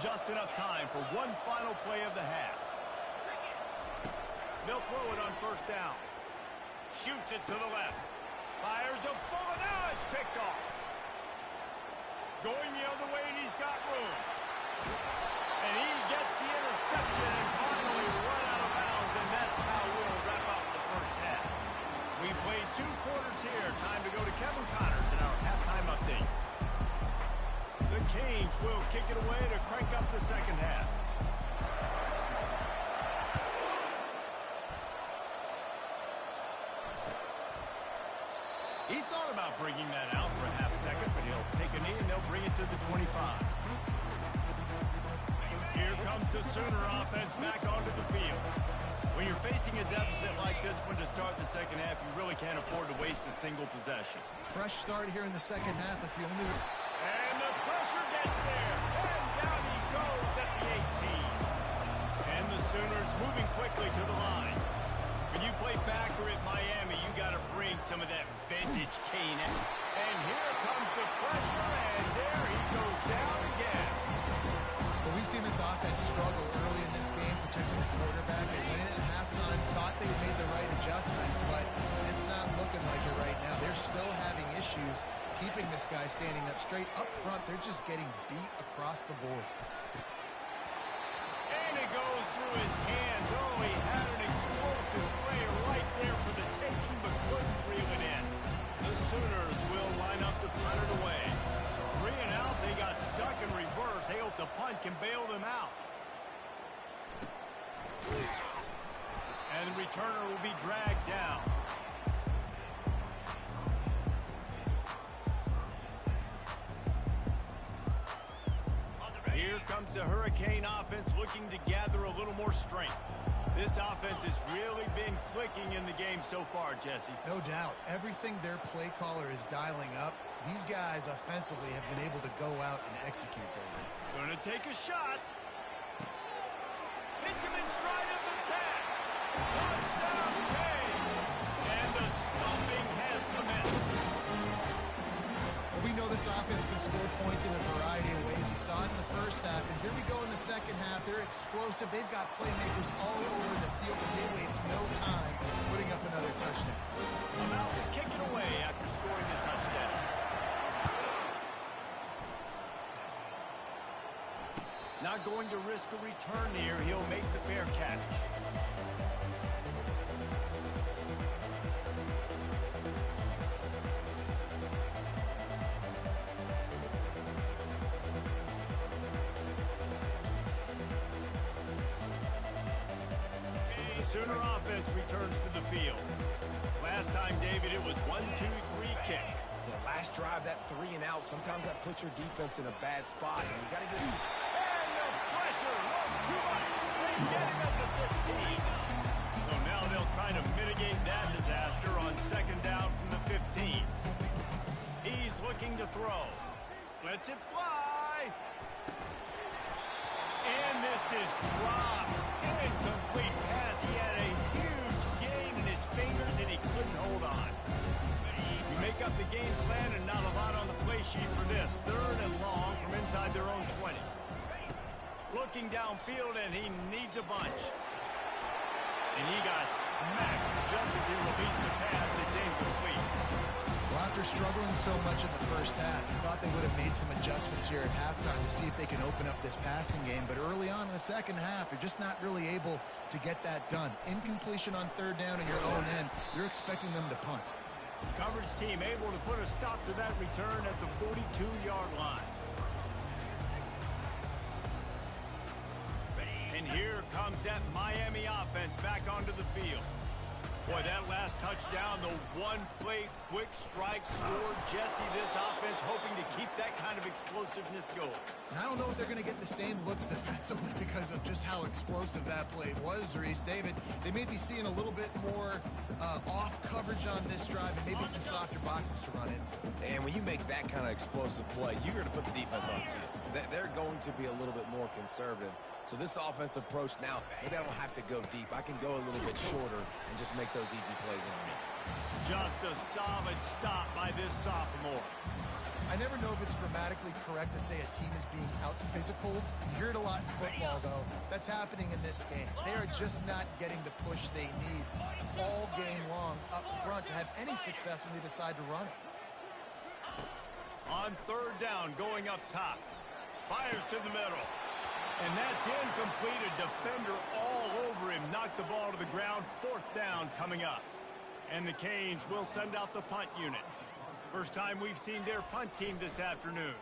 Just enough time for one final play of the half. They'll throw it on first down. Shoots it to the left. Fires a bullet. Now it's picked off. Going the other way, and he's got room. And he gets the interception and finally run out of bounds, and that's how we'll wrap up the first half. We played 2 quarters here. Time to go to Kevin Connors in our halftime update. The Canes will kick it away to crank up the second half. He thought about bringing that out for a half second, but he'll take a knee and they'll bring it to the 25. Here comes the Sooner offense back onto the field. When you're facing a deficit like this one to start the second half, you really can't afford to waste a single possession. Fresh start here in the second half. That's the only... And the pressure gets there. And down he goes at the 18. And the Sooners moving quickly to the line. When you play backer at Miami, you got to bring some of that vintage cane out. And here comes the pressure, and there he goes down again. Well, we've seen this offense struggle early in this game, protecting the quarterback. They went in at halftime, thought they made the right adjustments, but it's not looking like it right now. They're still having issues keeping this guy standing up straight. Up front, they're just getting beat across the board. And it goes through his hands. Oh, he had an explosive play right there for the taking, but couldn't reel it in. The Sooners will line up to punt it away. 3 and out, they got stuck in reverse. They hope the punt can bail them out. And the returner will be dragged down. Here comes the Hurricane offense looking to gather a little more strength. This offense has really been clicking in the game so far, Jesse. No doubt. Everything their play caller is dialing up, these guys offensively have been able to go out and execute there. Gonna take a shot. Hits him in stride of the 10. Touchdown, Kane. And the stomping has commenced. Well, we know this offense can score points in a variety of ways. You saw it in the first half, and here we go in the second half. They're explosive. They've got playmakers all over the field, and they waste no time putting up another touchdown. About to kick it away after scoring the touchdown. Not going to risk a return here. He'll make the fair catch. The Sooner offense returns to the field. Last time, David, it was 1-2-3 kick. Yeah, last drive, that 3 and out, sometimes that puts your defense in a bad spot, and you got to get... And the pressure was too much. They get him at the 15. So now they'll try to mitigate that disaster on second down from the 15. He's looking to throw. Lets it fly. And this is dropped. Incomplete pass. He had a huge gain in his fingers, and he couldn't hold on. You make up the game plan and not a lot on the play sheet for this. 3rd and long from inside their own 20. Looking downfield, and he needs a bunch. And he got smacked just as he released the pass. It's incomplete. Well, after struggling so much in the first half, you thought they would have made some adjustments here at halftime to see if they can open up this passing game. But early on in the second half, they're just not really able to get that done. Incompletion on 3rd down in your own end, you're expecting them to punt. Coverage team able to put a stop to that return at the 42-yard line. And here comes that Miami offense back onto the field. Boy, that last touchdown, the one-play quick strike score. Jesse, this offense hoping to keep that kind of explosiveness going. And I don't know if they're going to get the same looks defensively because of just how explosive that play was, Reese. David, they may be seeing a little bit more off coverage on this drive and maybe some softer boxes to run into. And when you make that kind of explosive play, you're going to put the defense on teams. They're going to be a little bit more conservative. So this offensive approach now, maybe I don't have to go deep. I can go a little bit shorter and just make those easy plays underneath. Just a solid stop by this sophomore. I never know if it's grammatically correct to say a team is being out-physicaled. You hear it a lot in football, though. That's happening in this game. They are just not getting the push they need all game long up front to have any success when they decide to run it. On third down, going up top. Fires to the middle. And that's incomplete. A defender all over him. Knocked the ball to the ground. Fourth down coming up. And the Canes will send out the punt unit. First time we've seen their punt team this afternoon.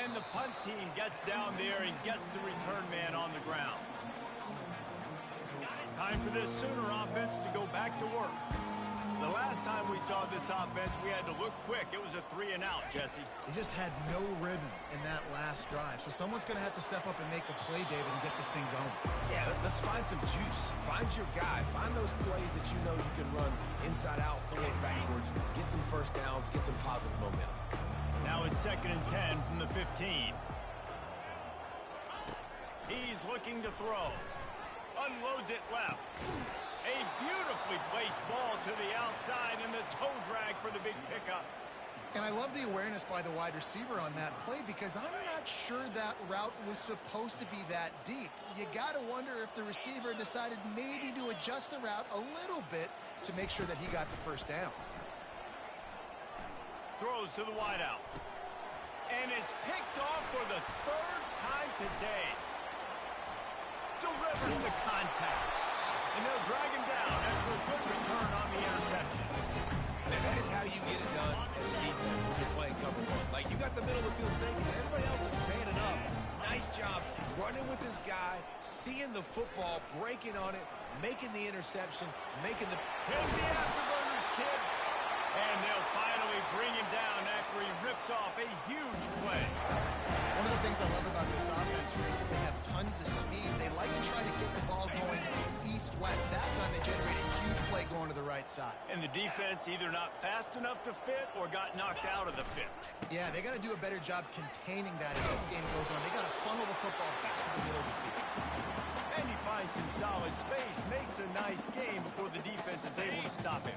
And the punt team gets down there and gets the return man on the ground. Time for this Sooner offense to go back to work. The last time we saw this offense, we had to look quick. It was a 3-and-out, Jesse. They just had no rhythm in that last drive. So someone's going to have to step up and make a play, David, and get this thing going. Yeah, let's find some juice. Find your guy. Find those plays that you know you can run inside out, forward, backwards, get some first downs, get some positive momentum. Now it's 2nd and 10 from the 15. He's looking to throw. Unloads it left. A beautifully placed ball to the outside and the toe drag for the big pickup. And I love the awareness by the wide receiver on that play because I'm not sure that route was supposed to be that deep. You got to wonder if the receiver decided maybe to adjust the route a little bit to make sure that he got the first down. Throws to the wideout. And it's picked off for the third time today. Delivers the contact. And they'll drag him down after a good return on the interception. Man, that is how you get it done as a defense when you're playing cover one. Like, you got the middle of the field safety, and everybody else is manning up. Nice job running with this guy, seeing the football, breaking on it, making the interception, making the... Hit the afterburners, kid. And they'll finally bring him down after he rips off a huge play. One of the things I love about this offense, Reese, is they have tons of speed. They like to try to get the ball going east-west. That time they generate a huge play going to the right side. And the defense either not fast enough to fit or got knocked out of the fit. Yeah, they got to do a better job containing that as this game goes on. They got to funnel the football back to the middle of the field. And he finds some solid space, makes a nice game before the defense is able to stop him.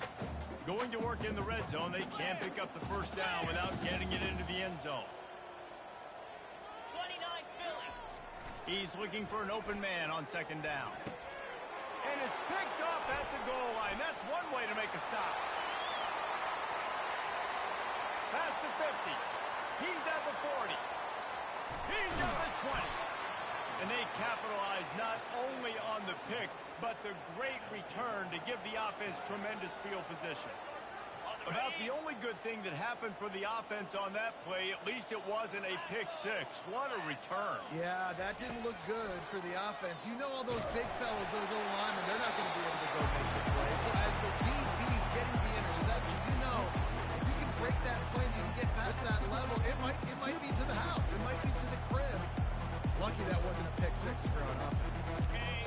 Going to work in the red zone, they can't pick up the first down without getting it into the end zone. 29 Philly. He's looking for an open man on 2nd down. And it's picked off at the goal line. That's one way to make a stop. Pass to 50. He's at the 40. He's at the 20. And they capitalize not only on the pick, but the great return to give the offense tremendous field position. About the only good thing that happened for the offense on that play, at least it wasn't a pick six. What a return. Yeah, that didn't look good for the offense. You know all those big fellas, those old linemen, they're not going to be able to go make the play. So as the DB getting the interception, you know, if you can break that play and you can get past that level, it might be to the house. It might be to the crib. Lucky that wasn't a pick six if you're on offense.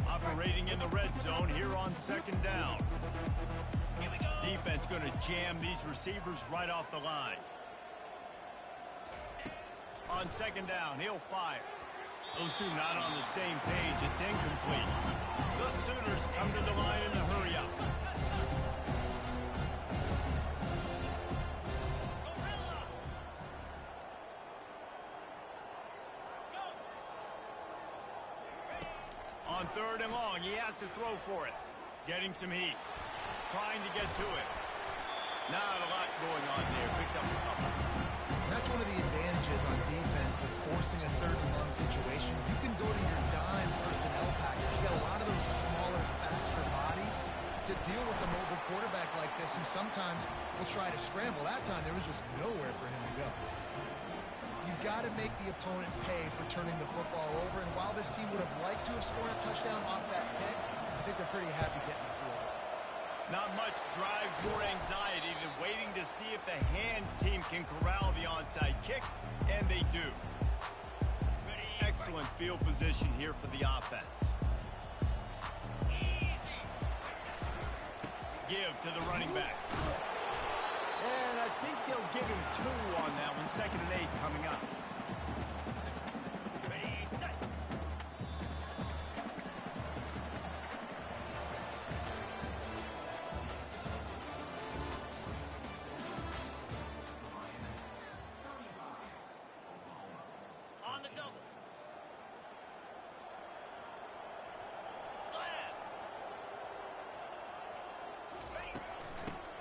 Operating in the red zone here on 2nd down. Here we go. Defense going to jam these receivers right off the line. On 2nd down, he'll fire. Those two not on the same page. It's incomplete. The Sooners come to the line in the hurry-up. On 3rd and long, he has to throw for it. Getting some heat. Trying to get to it. Not a lot going on there. Picked up a couple. That's one of the advantages on defense of forcing a 3rd and long situation. You can go to your dime personnel package. You get a lot of those smaller, faster bodies to deal with a mobile quarterback like this who sometimes will try to scramble. That time, there was just nowhere for him to go. You've got to make the opponent pay for turning the football over. And while this team would have liked to have scored a touchdown off that pick, I think they're pretty happy getting the field. Not much drives more anxiety than waiting to see if the hands team can corral the onside kick, and they do. Excellent field position here for the offense. Give to the running back. And I think they'll give him 2 on that one. 2nd and 8 coming up. Ready, set.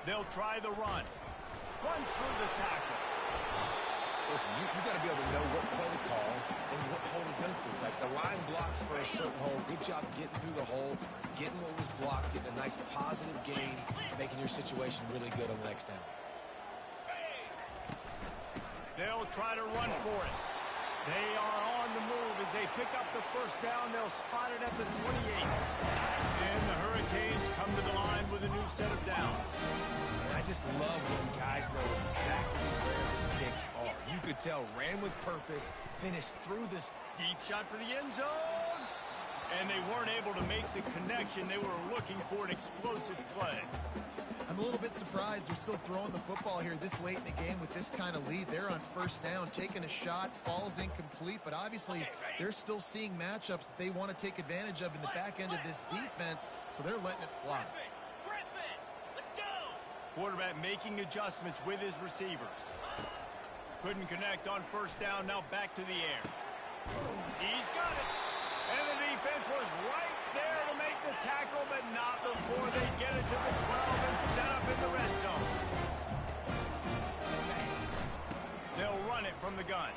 They'll try the run. Runs through the tackle. Listen, you got to be able to know what play to call and what hole to go through. Like the line blocks for a certain hole. Good job getting through the hole, getting what was blocked, getting a nice positive gain, making your situation really good on the next down. They'll try to run for it. They are on the move as they pick up the first down. They'll spot it at the 28. And the Hurricanes come to the line with a new set of downs. And I just love when guys know exactly where the sticks are. You could tell, ran with purpose, finished through this. Deep shot for the end zone. And they weren't able to make the connection. They were looking for an explosive play. I'm a little bit surprised they're still throwing the football here this late in the game with this kind of lead. They're on first down, taking a shot, falls incomplete, but obviously they're still seeing matchups that they want to take advantage of in the back end of this defense, so they're letting it fly. Let's go. Quarterback making adjustments with his receivers. Couldn't connect on first down, now back to the air. He's got it. And the defense was right there to make the tackle, but not before they get it to the 12 and set up in the red zone. They'll run it from the gun.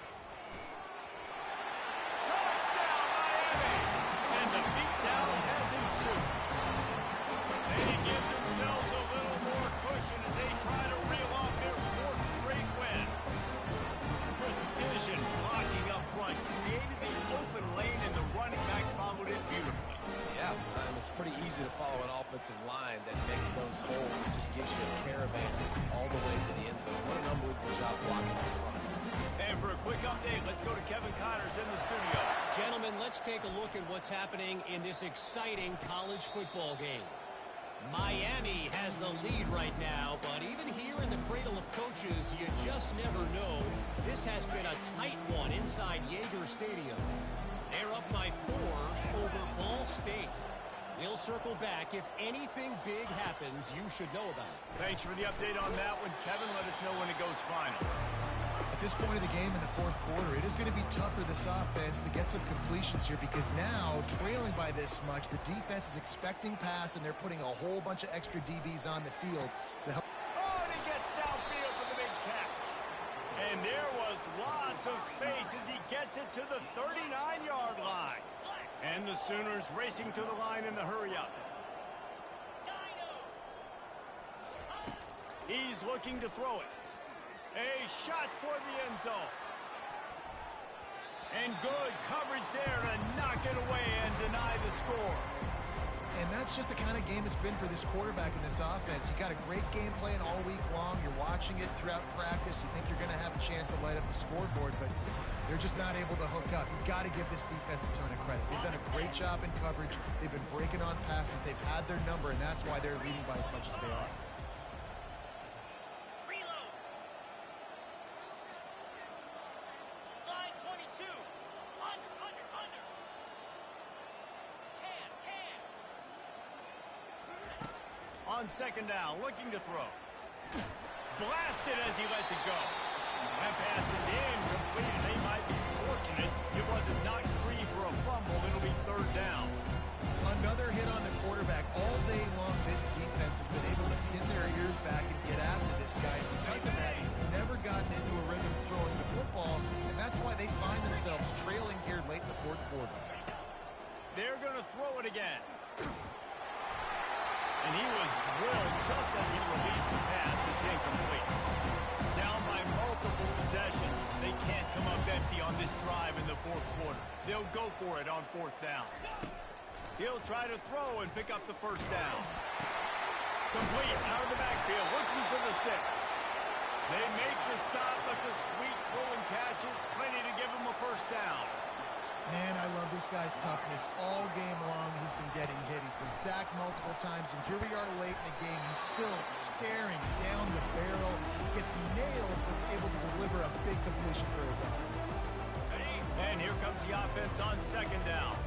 Touchdown, Miami! And the beatdown has ensued. They give themselves a little more cushion as they try to reel off their fourth straight win. Precision blocking up front created the open lane, and the running back followed it beautifully. Yeah, it's pretty easy to follow an offensive line that makes those holes and just gives you a caravan all the way to the end zone. What an unbelievable job blocking up front. And for a quick update, let's go to Kevin Connors in the studio. Gentlemen, let's take a look at what's happening in this exciting college football game. Miami has the lead right now, but even here in the cradle of coaches, you just never know. This has been a tight one inside Yager Stadium. They're up by 4 over Ball State. We'll circle back. If anything big happens, you should know about it. Thanks for the update on that one, Kevin. Let us know when it goes final. At this point of the game in the fourth quarter, it is going to be tough for this offense to get some completions here because now, trailing by this much, the defense is expecting pass, and they're putting a whole bunch of extra DBs on the field to help. Oh, and he gets downfield for the big catch. And there was lots of space as he gets it to the 39-yard line. And the Sooners racing to the line in the hurry-up. He's looking to throw it. A shot toward the end zone. And good coverage there to knock it away and deny the score. And that's just the kind of game it's been for this quarterback in this offense. You got a great game plan all week long. You're watching it throughout practice. You think you're going to have a chance to light up the scoreboard, but they're just not able to hook up. You've got to give this defense a ton of credit. They've done a great job in coverage. They've been breaking on passes. They've had their number, and that's why they're leading by as much as they are. On second down, looking to throw. Blasted as he lets it go. That pass is incomplete, and they might be fortunate it wasn't knocked free for a fumble. It'll be third down. Another hit on the quarterback. All day long, this defense has been able to pin their ears back and get after this guy. Because of that, he's never gotten into a rhythm throwing the football, and that's why they find themselves trailing here late in the fourth quarter. They're going to throw it again. And he was drilled just as he released the pass. It's incomplete. Down by multiple possessions. They can't come up empty on this drive in the fourth quarter. They'll go for it on fourth down. He'll try to throw and pick up the first down. Complete out of the backfield, looking for the sticks. They make the stop, but the sweet pulling catch is plenty to give him a first down. Man, I love this guy's toughness. All game long, he's been getting hit. He's been sacked multiple times, and here we are late in the game. He's still staring down the barrel. Gets nailed, but is able to deliver a big completion for his offense. And here comes the offense on second down.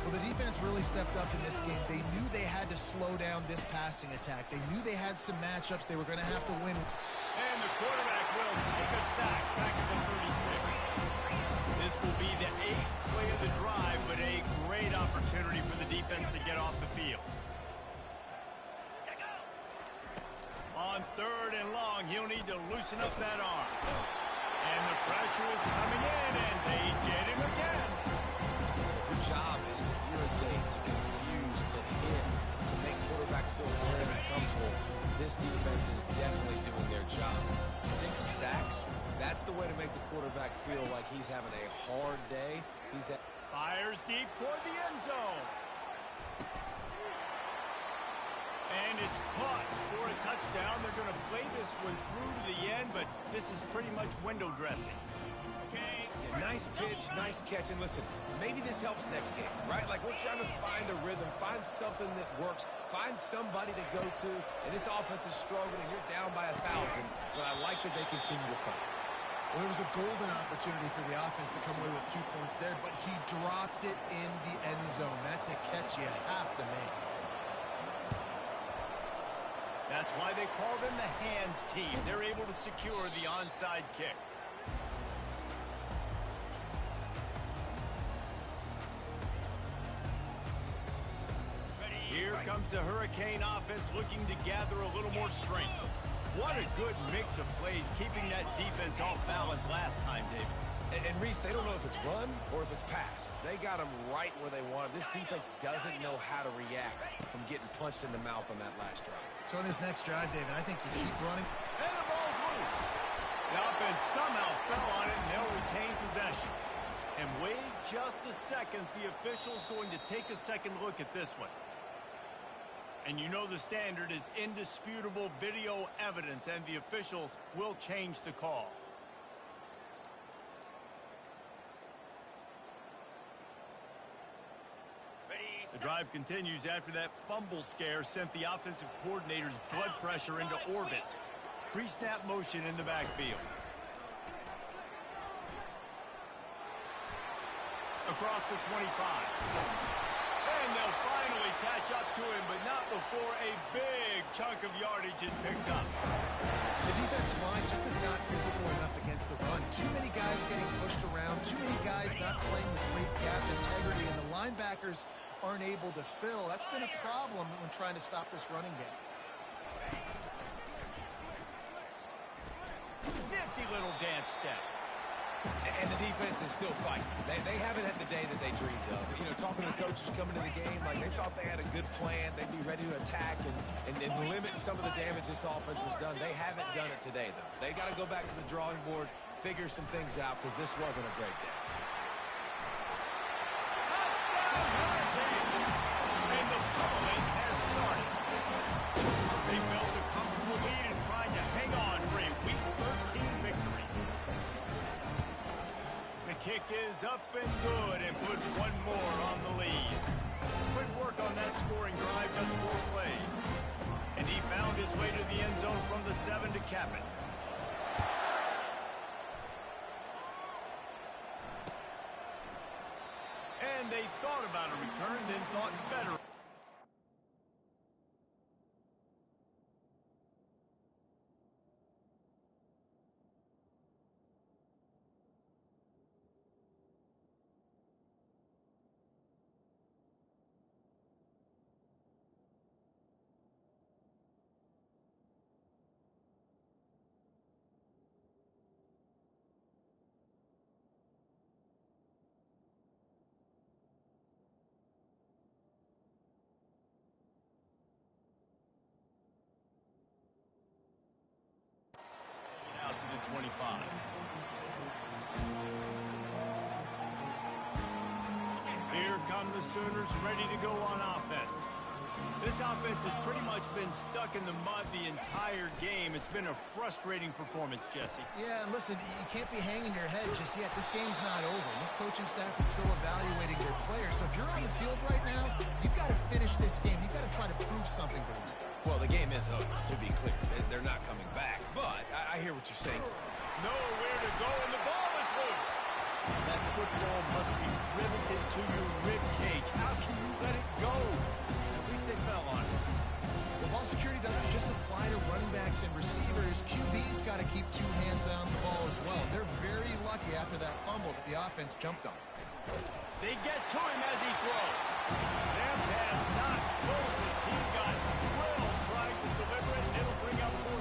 Well, the defense really stepped up in this game. They knew they had to slow down this passing attack. They knew they had some matchups they were going to have to win. And the quarterback will take a sack back at the 36. This will be the 8th play of the drive, but a great opportunity for the defense to get off the field. On 3rd and long, he'll need to loosen up that arm. And the pressure is coming in, and they get him again. Your job is to irritate, to confuse, to hit, to make quarterbacks feel very uncomfortable. This defense is definitely doing their job. 6 sacks, that's the way to make the quarterback feel like he's having a hard day. Fires deep toward the end zone. And it's caught for a touchdown. They're going to play this one through to the end, but this is pretty much window dressing. Yeah, nice pitch, nice catch. And listen, maybe this helps next game, right? Like, we're trying to find a rhythm, find something that works, find somebody to go to. And this offense is struggling. You're down by 1,000, but I like that they continue to fight. Well, there was a golden opportunity for the offense to come away with 2 points there, but he dropped it in the end zone. That's a catch you have to make. That's why they call them the hands team. They're able to secure the onside kick. Here comes the Hurricane offense looking to gather a little more strength. What a good mix of plays, keeping that defense off balance last time, David. And Reese, they don't know if it's run or if it's pass. They got them right where they want them. This defense doesn't know how to react from getting punched in the mouth on that last drive. So in this next drive, David, I think you keep running. And the ball's loose. The offense somehow fell on it, and they'll retain possession. And wait just a second. The official's going to take a second look at this one. And you know the standard is indisputable video evidence, and the officials will change the call. The drive continues after that fumble scare sent the offensive coordinator's blood pressure into orbit. Pre-snap motion in the backfield. Across the 25. And they'll finally catch up to him, but not before a big chunk of yardage is picked up. The defensive line just is not physical enough against the run. Too many guys getting pushed around, too many guys not playing with great gap integrity, and the linebackers aren't able to fill. That's been a problem when trying to stop this running game. Nifty little dance step. And the defense is still fighting. They haven't had the day that they dreamed of. You know, talking to the coaches coming to the game, like they thought they had a good plan. They'd be ready to attack and limit some of the damage this offense has done. They haven't done it today, though. They got to go back to the drawing board, figure some things out, because this wasn't a great day. Touchdown, Hurricane! And the pummeling has started. They built a comfortable lead and tried to hang on for a Week 13 victory. The kick is up and good and puts one more on the lead. Quick work on that scoring drive, just 4 plays. And he found his way to the end zone from the 7 to cap it. And they thought about a return, then thought better. Out to the 25. Here come the Sooners ready to go on offense. This offense has pretty much been stuck in the mud the entire game. It's been a frustrating performance, Jesse. Yeah, and listen, you can't be hanging your head just yet. This game's not over. This coaching staff is still evaluating their players. So if you're on the field right now, you've got to finish this game. You've got to try to prove something to them. Well, the game is over, to be clear. They're not coming back, but I hear what you're saying. Nowhere to go, and the ball is loose. That football must be riveted to your rib cage. How can you let it go? At least they fell on it. Well, ball security doesn't just apply to running backs and receivers. QB's got to keep 2 hands on the ball as well. They're very lucky after that fumble that the offense jumped on. They get to him as he throws. Their pass not closes. He got drilled trying to deliver it, and it'll bring up 4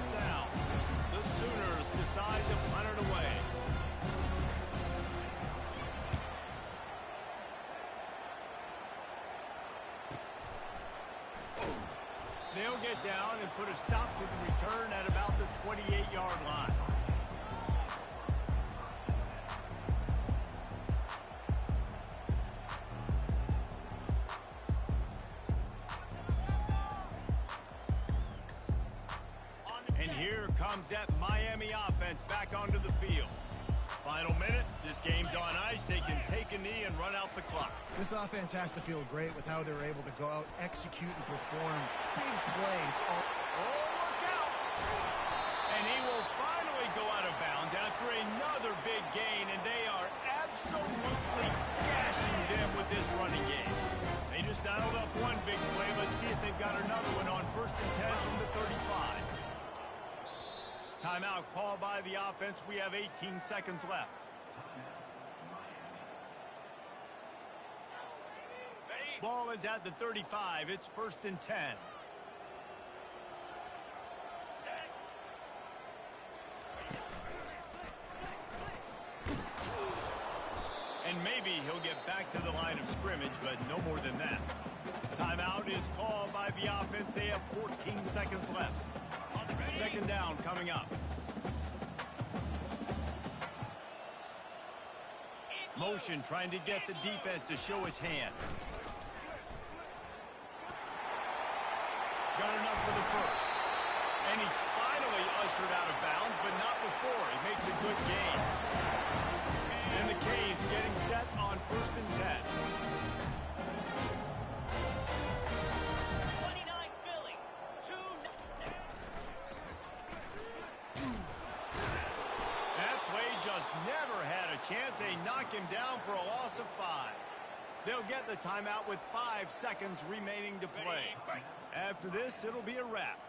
down and put a stop to the return at about the 28-yard line. And here comes that Miami offense back onto the field. Final minute, this game's on ice. They can take a knee and run out the clock. This offense has to feel great with how they're able to go out, execute, and perform big plays. Oh, look out! And he will finally go out of bounds after another big gain, and they are absolutely gashing them with this running game. They just dialed up one big play. Let's see if they've got another one on 1st and 10 from the 35. Timeout called by the offense. We have 18 seconds left. Ball is at the 35. It's 1st and 10. And maybe he'll get back to the line of scrimmage, but no more than that. Timeout is called by the offense. They have 14 seconds left. 2nd down coming up. Motion trying to get the defense to show his hand. Got enough for the first. And he's finally ushered out of bounds, but not before. He makes a good gain. And the Canes getting set on 1st and 10. Never had a chance. They knock him down for a loss of 5. They'll get the timeout with 5 seconds remaining to play. After this, it'll be a wrap.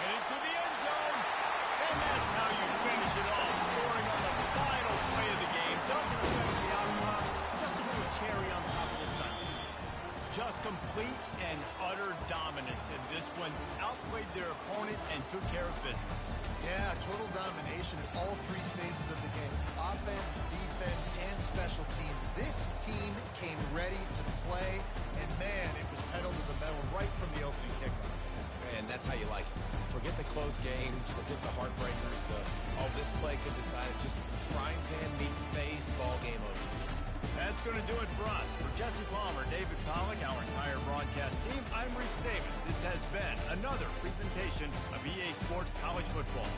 And into the end zone. And that's how you finish it off. Scoring on the final play of the game. Doesn't affect the outcome. Just a little cherry on top of the sundae. Just complete and utter dominance in this one. Outplayed their opponent and took care of business. Yeah, total domination in all 3 phases of the game. Offense, defense, and special teams. This team came ready to play, and man, it was pedal to the metal right from the opening kickoff. And that's how you like it. Forget the close games, forget the heartbreakers, this play could decide it. Just frying pan meet face, ball game over. That's going to do it for us. For Jesse Palmer, David Pollack, our entire broadcast team, I'm Reese Davis. This has been another presentation of EA Sports College Football.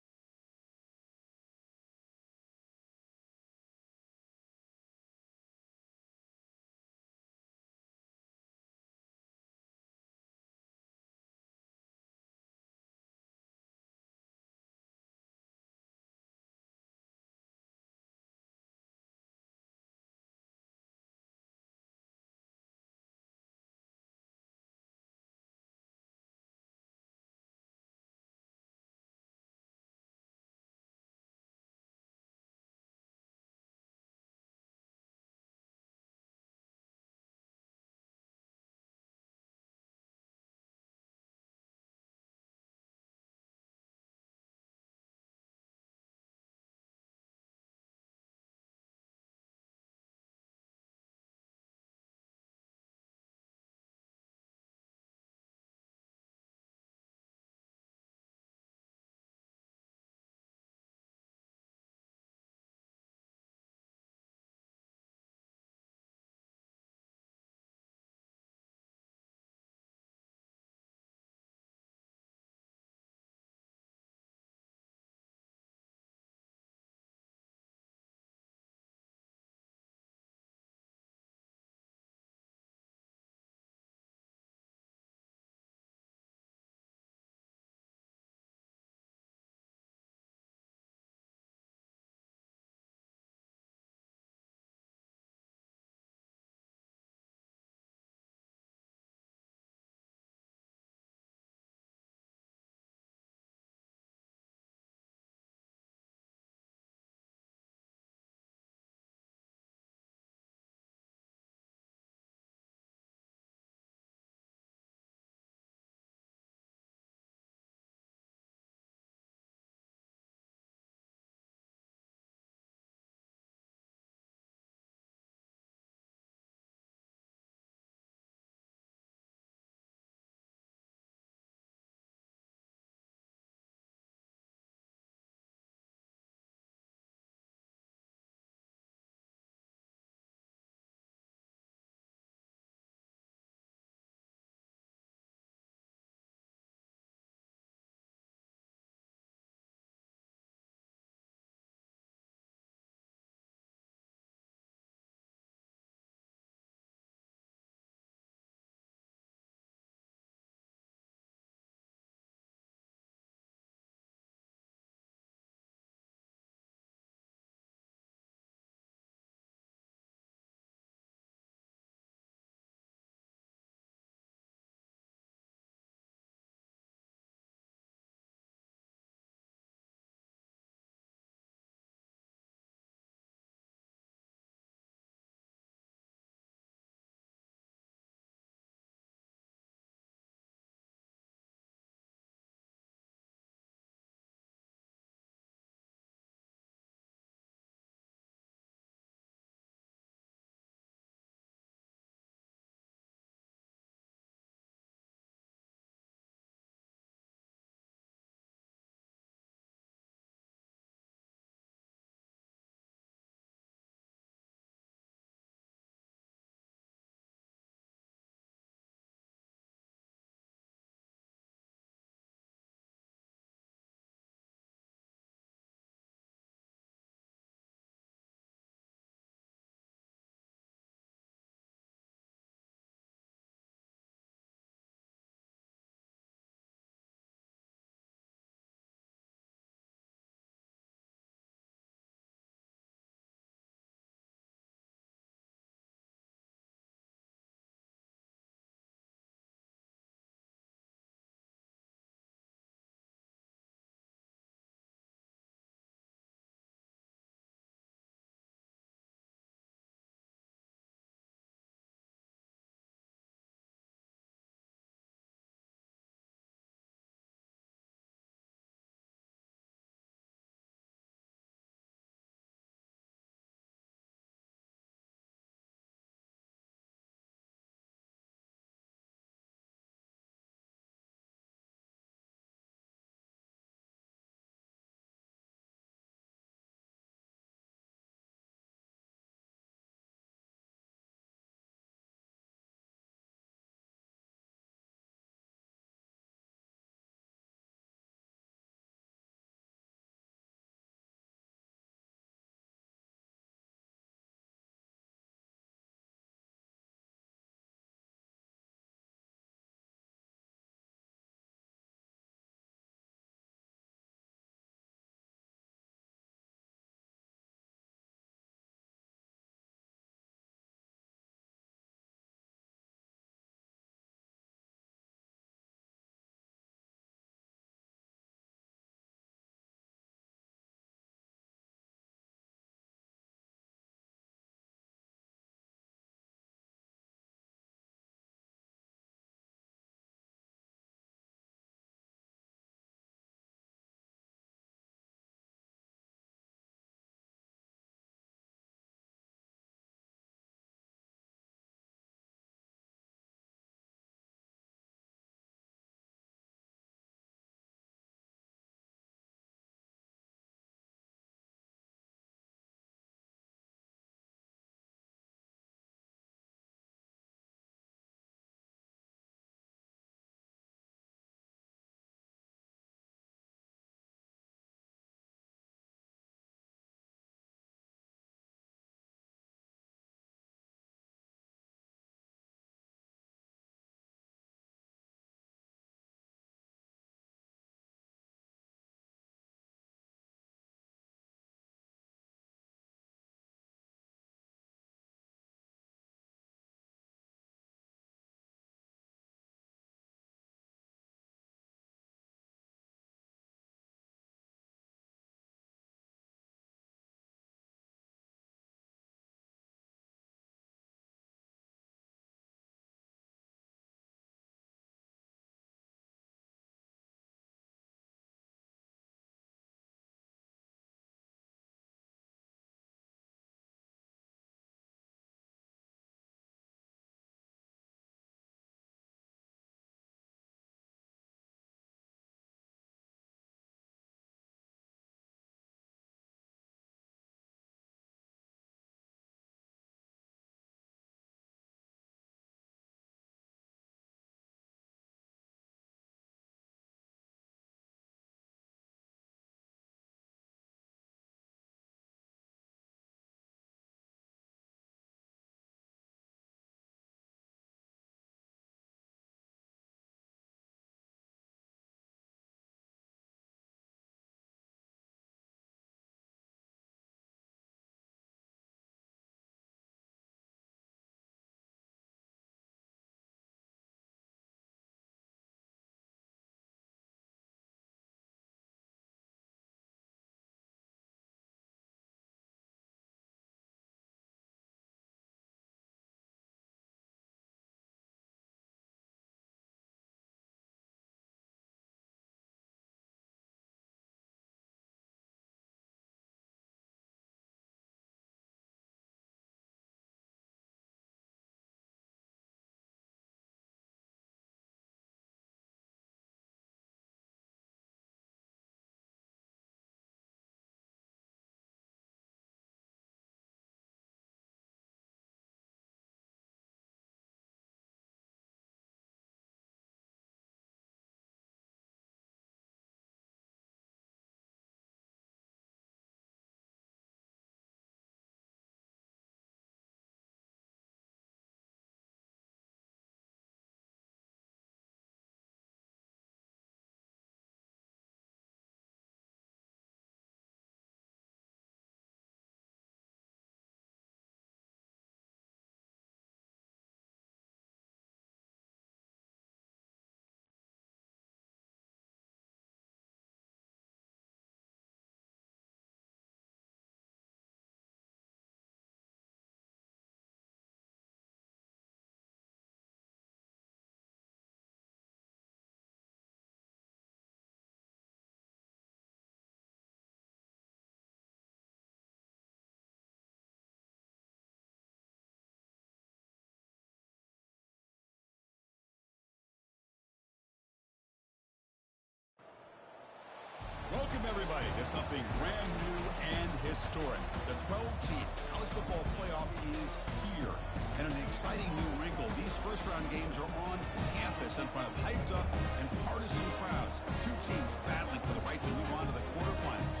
something brand new and historic. The 12-team college football playoff is here. And an exciting new wrinkle. These first-round games are on campus in front of hyped-up and partisan crowds. Two teams battling for the right to move on to the quarterfinals.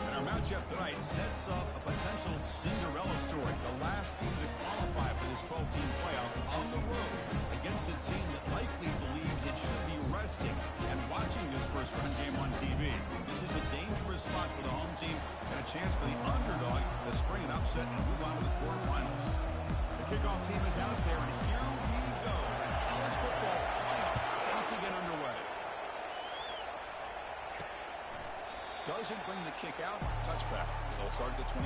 And our matchup tonight sets up a potential Cinderella story. The last team to qualify for this 12-team playoff on the road against a team that likely believes it should be resting and watching this first-round game on TV. This is a dangerous spot for the home team and a chance for the underdog to spring an upset and move on to the quarterfinals. The kickoff team is out there, and here we go. The college football playoff about to get underway. Doesn't bring the kick out. Touchback. They'll start at the 25.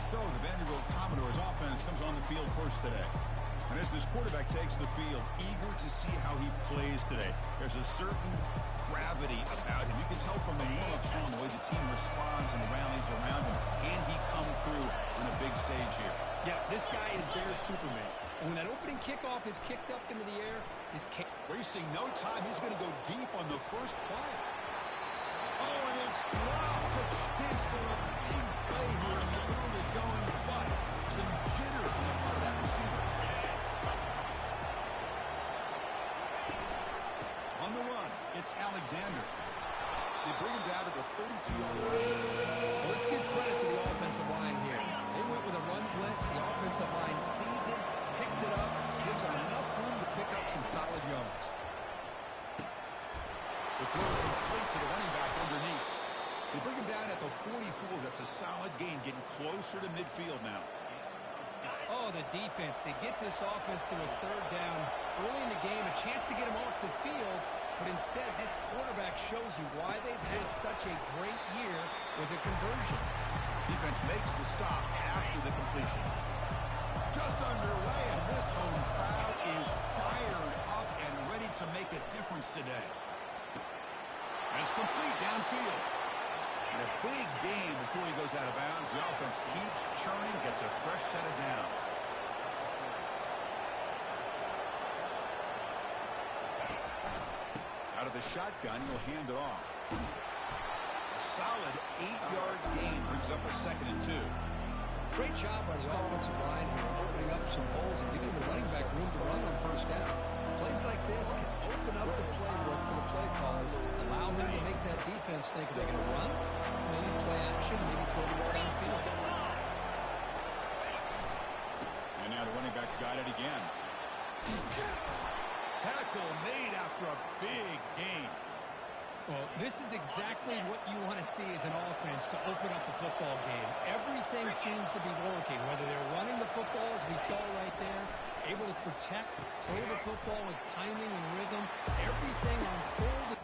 So the Vanderbilt Commodores offense comes on the field first today. And as this quarterback takes the field, eager to see how he plays today. There's a certain gravity about him. You can tell from the warm-ups on the way the team responds and rallies around him. Can he come through on a big stage here? Yeah, this guy is their Superman. And when that opening kickoff is kicked up into the air, wasting no time. He's going to go deep on the first play. Oh, and it's dropped. A chance for a big play here in the early going, but some jitters on the part of that receiver. On the run, it's Alexander. They bring him down to the 32-yard line. Well, let's give credit to the offensive line here. They went with a run blitz. The offensive line sees it, picks it up, gives them enough room to pick up some solid yards. The throw complete to the running back underneath. They bring him down at the 44. That's a solid gain, getting closer to midfield now. Oh, the defense. They get this offense to a third down early in the game, a chance to get him off the field, but instead this quarterback shows you why they've had such a great year with a conversion. Defense makes the stop after the completion. Just underway, and this home crowd is fired up and ready to make a difference today. And it's complete downfield. And a big game before he goes out of bounds. The offense keeps churning, gets a fresh set of downs. Out of the shotgun, he'll hand it off. A solid 8-yard gain brings up a 2nd and 2. Great job by the offensive line here, opening up some holes and giving the running back room to run on first down. Plays like this can open up the playbook for the play caller, allow him to make that defense think, are they going to run? Maybe play action, maybe throw the ball downfield. And now the running back's got it again. Tackle made after a big gain. Well, this is exactly what you want to see as an offense to open up a football game. Everything seems to be working, whether they're running the football, as we saw right there, able to protect, throw the football with timing and rhythm. Everything unfolded.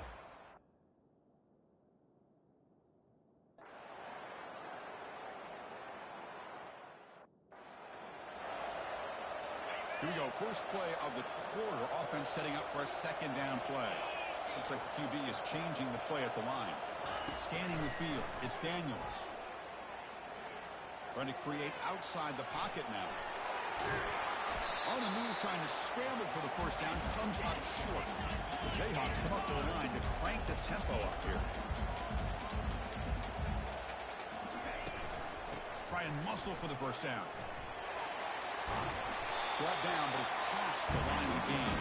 Here we go. First play of the quarter. Offense setting up for a 2nd down play. Looks like the QB is changing the play at the line. Scanning the field. It's Daniels. Trying to create outside the pocket now. On the move, trying to scramble for the first down. Comes up short. The Jayhawks come up to the line to crank the tempo up here. Try and muscle for the first down. Brought down, but it's past the line of the game.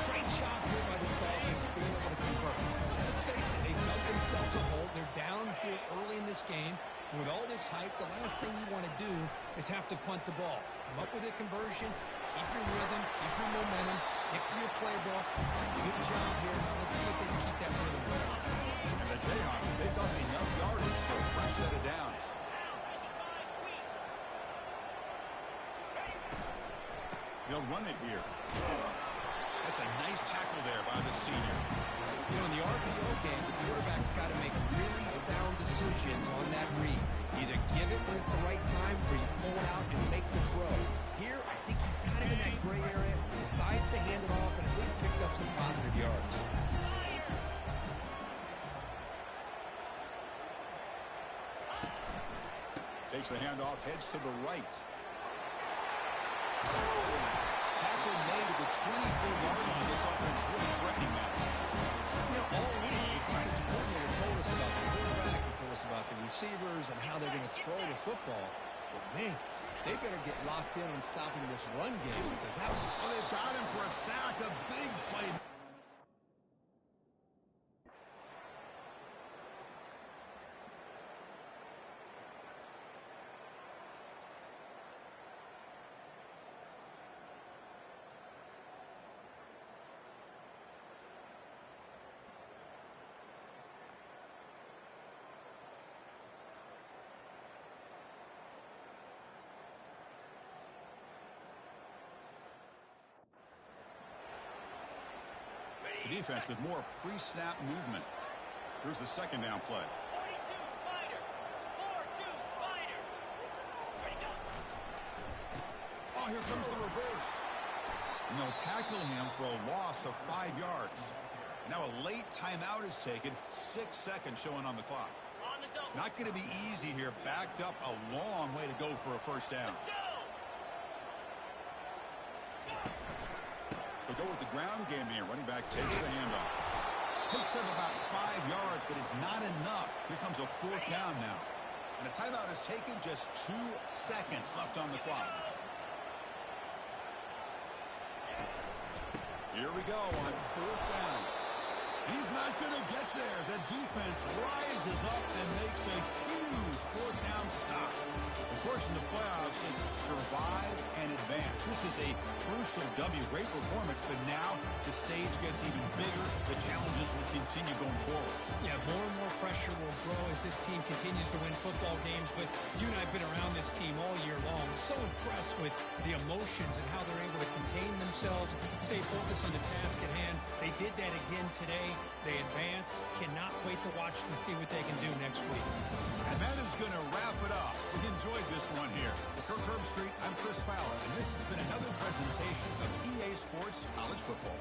Great job here by this offense being able to convert. Let's face it, they've dug themselves a hole. They're down here early in this game. And with all this hype, the last thing you want to do is have to punt the ball. Come up with a conversion, keep your rhythm, keep your momentum, stick to your playbook. Good job here. Let's see if they can keep that rhythm going. And the Jayhawks pick up enough yardage for a fresh set of downs. They'll run it here. That's a nice tackle there by the senior. You know, in the RPO game, the quarterback's got to make really sound decisions on that read. Either give it when it's the right time, or you pull it out and make the throw. Here, I think he's kind of in that gray area, decides to hand it off, and at least picked up some positive yards. Takes the handoff, heads to the right. Tackle made at the 24-yard line. This offense really threatening that. You know, all week, the defensive coordinator told us about the quarterback. football. But, man, they better get locked in on stopping this run game because that one... Oh, they've got him for a sack. A big play. The defense with more pre-snap movement. Here's the second down play. 42 Spider. 4-2 Spider. Ready, go. Oh, here comes the reverse. And they'll tackle him for a loss of 5 yards. Now a late timeout is taken. 6 seconds showing on the clock. On the double. Not going to be easy here. Backed up a long way to go for a first down. Go. They'll go with the ground game here. Running back takes the handoff. Picks up about 5 yards, but it's not enough. Here comes a fourth down now. And a timeout is taken. Just 2 seconds left on the clock. Here we go on fourth down. He's not going to get there. The defense rises up and makes a huge fourth down stop. Of course, in the playoffs, it's survive and advance. This is a crucial W. Great performance, but now the stage gets even bigger. The challenges will continue going forward. Yeah, more and more pressure will grow as this team continues to win football games. But you and I have been around this team all year long. So impressed with the emotions and how they're able to contain themselves, stay focused on the task at hand. They did that again today. They advance. Cannot wait to watch and see what they can do next week. And that is going to wrap it up. We enjoyed this one here. For Kirk Herbstreit, I'm Chris Fowler, and this has been another presentation of EA Sports College Football.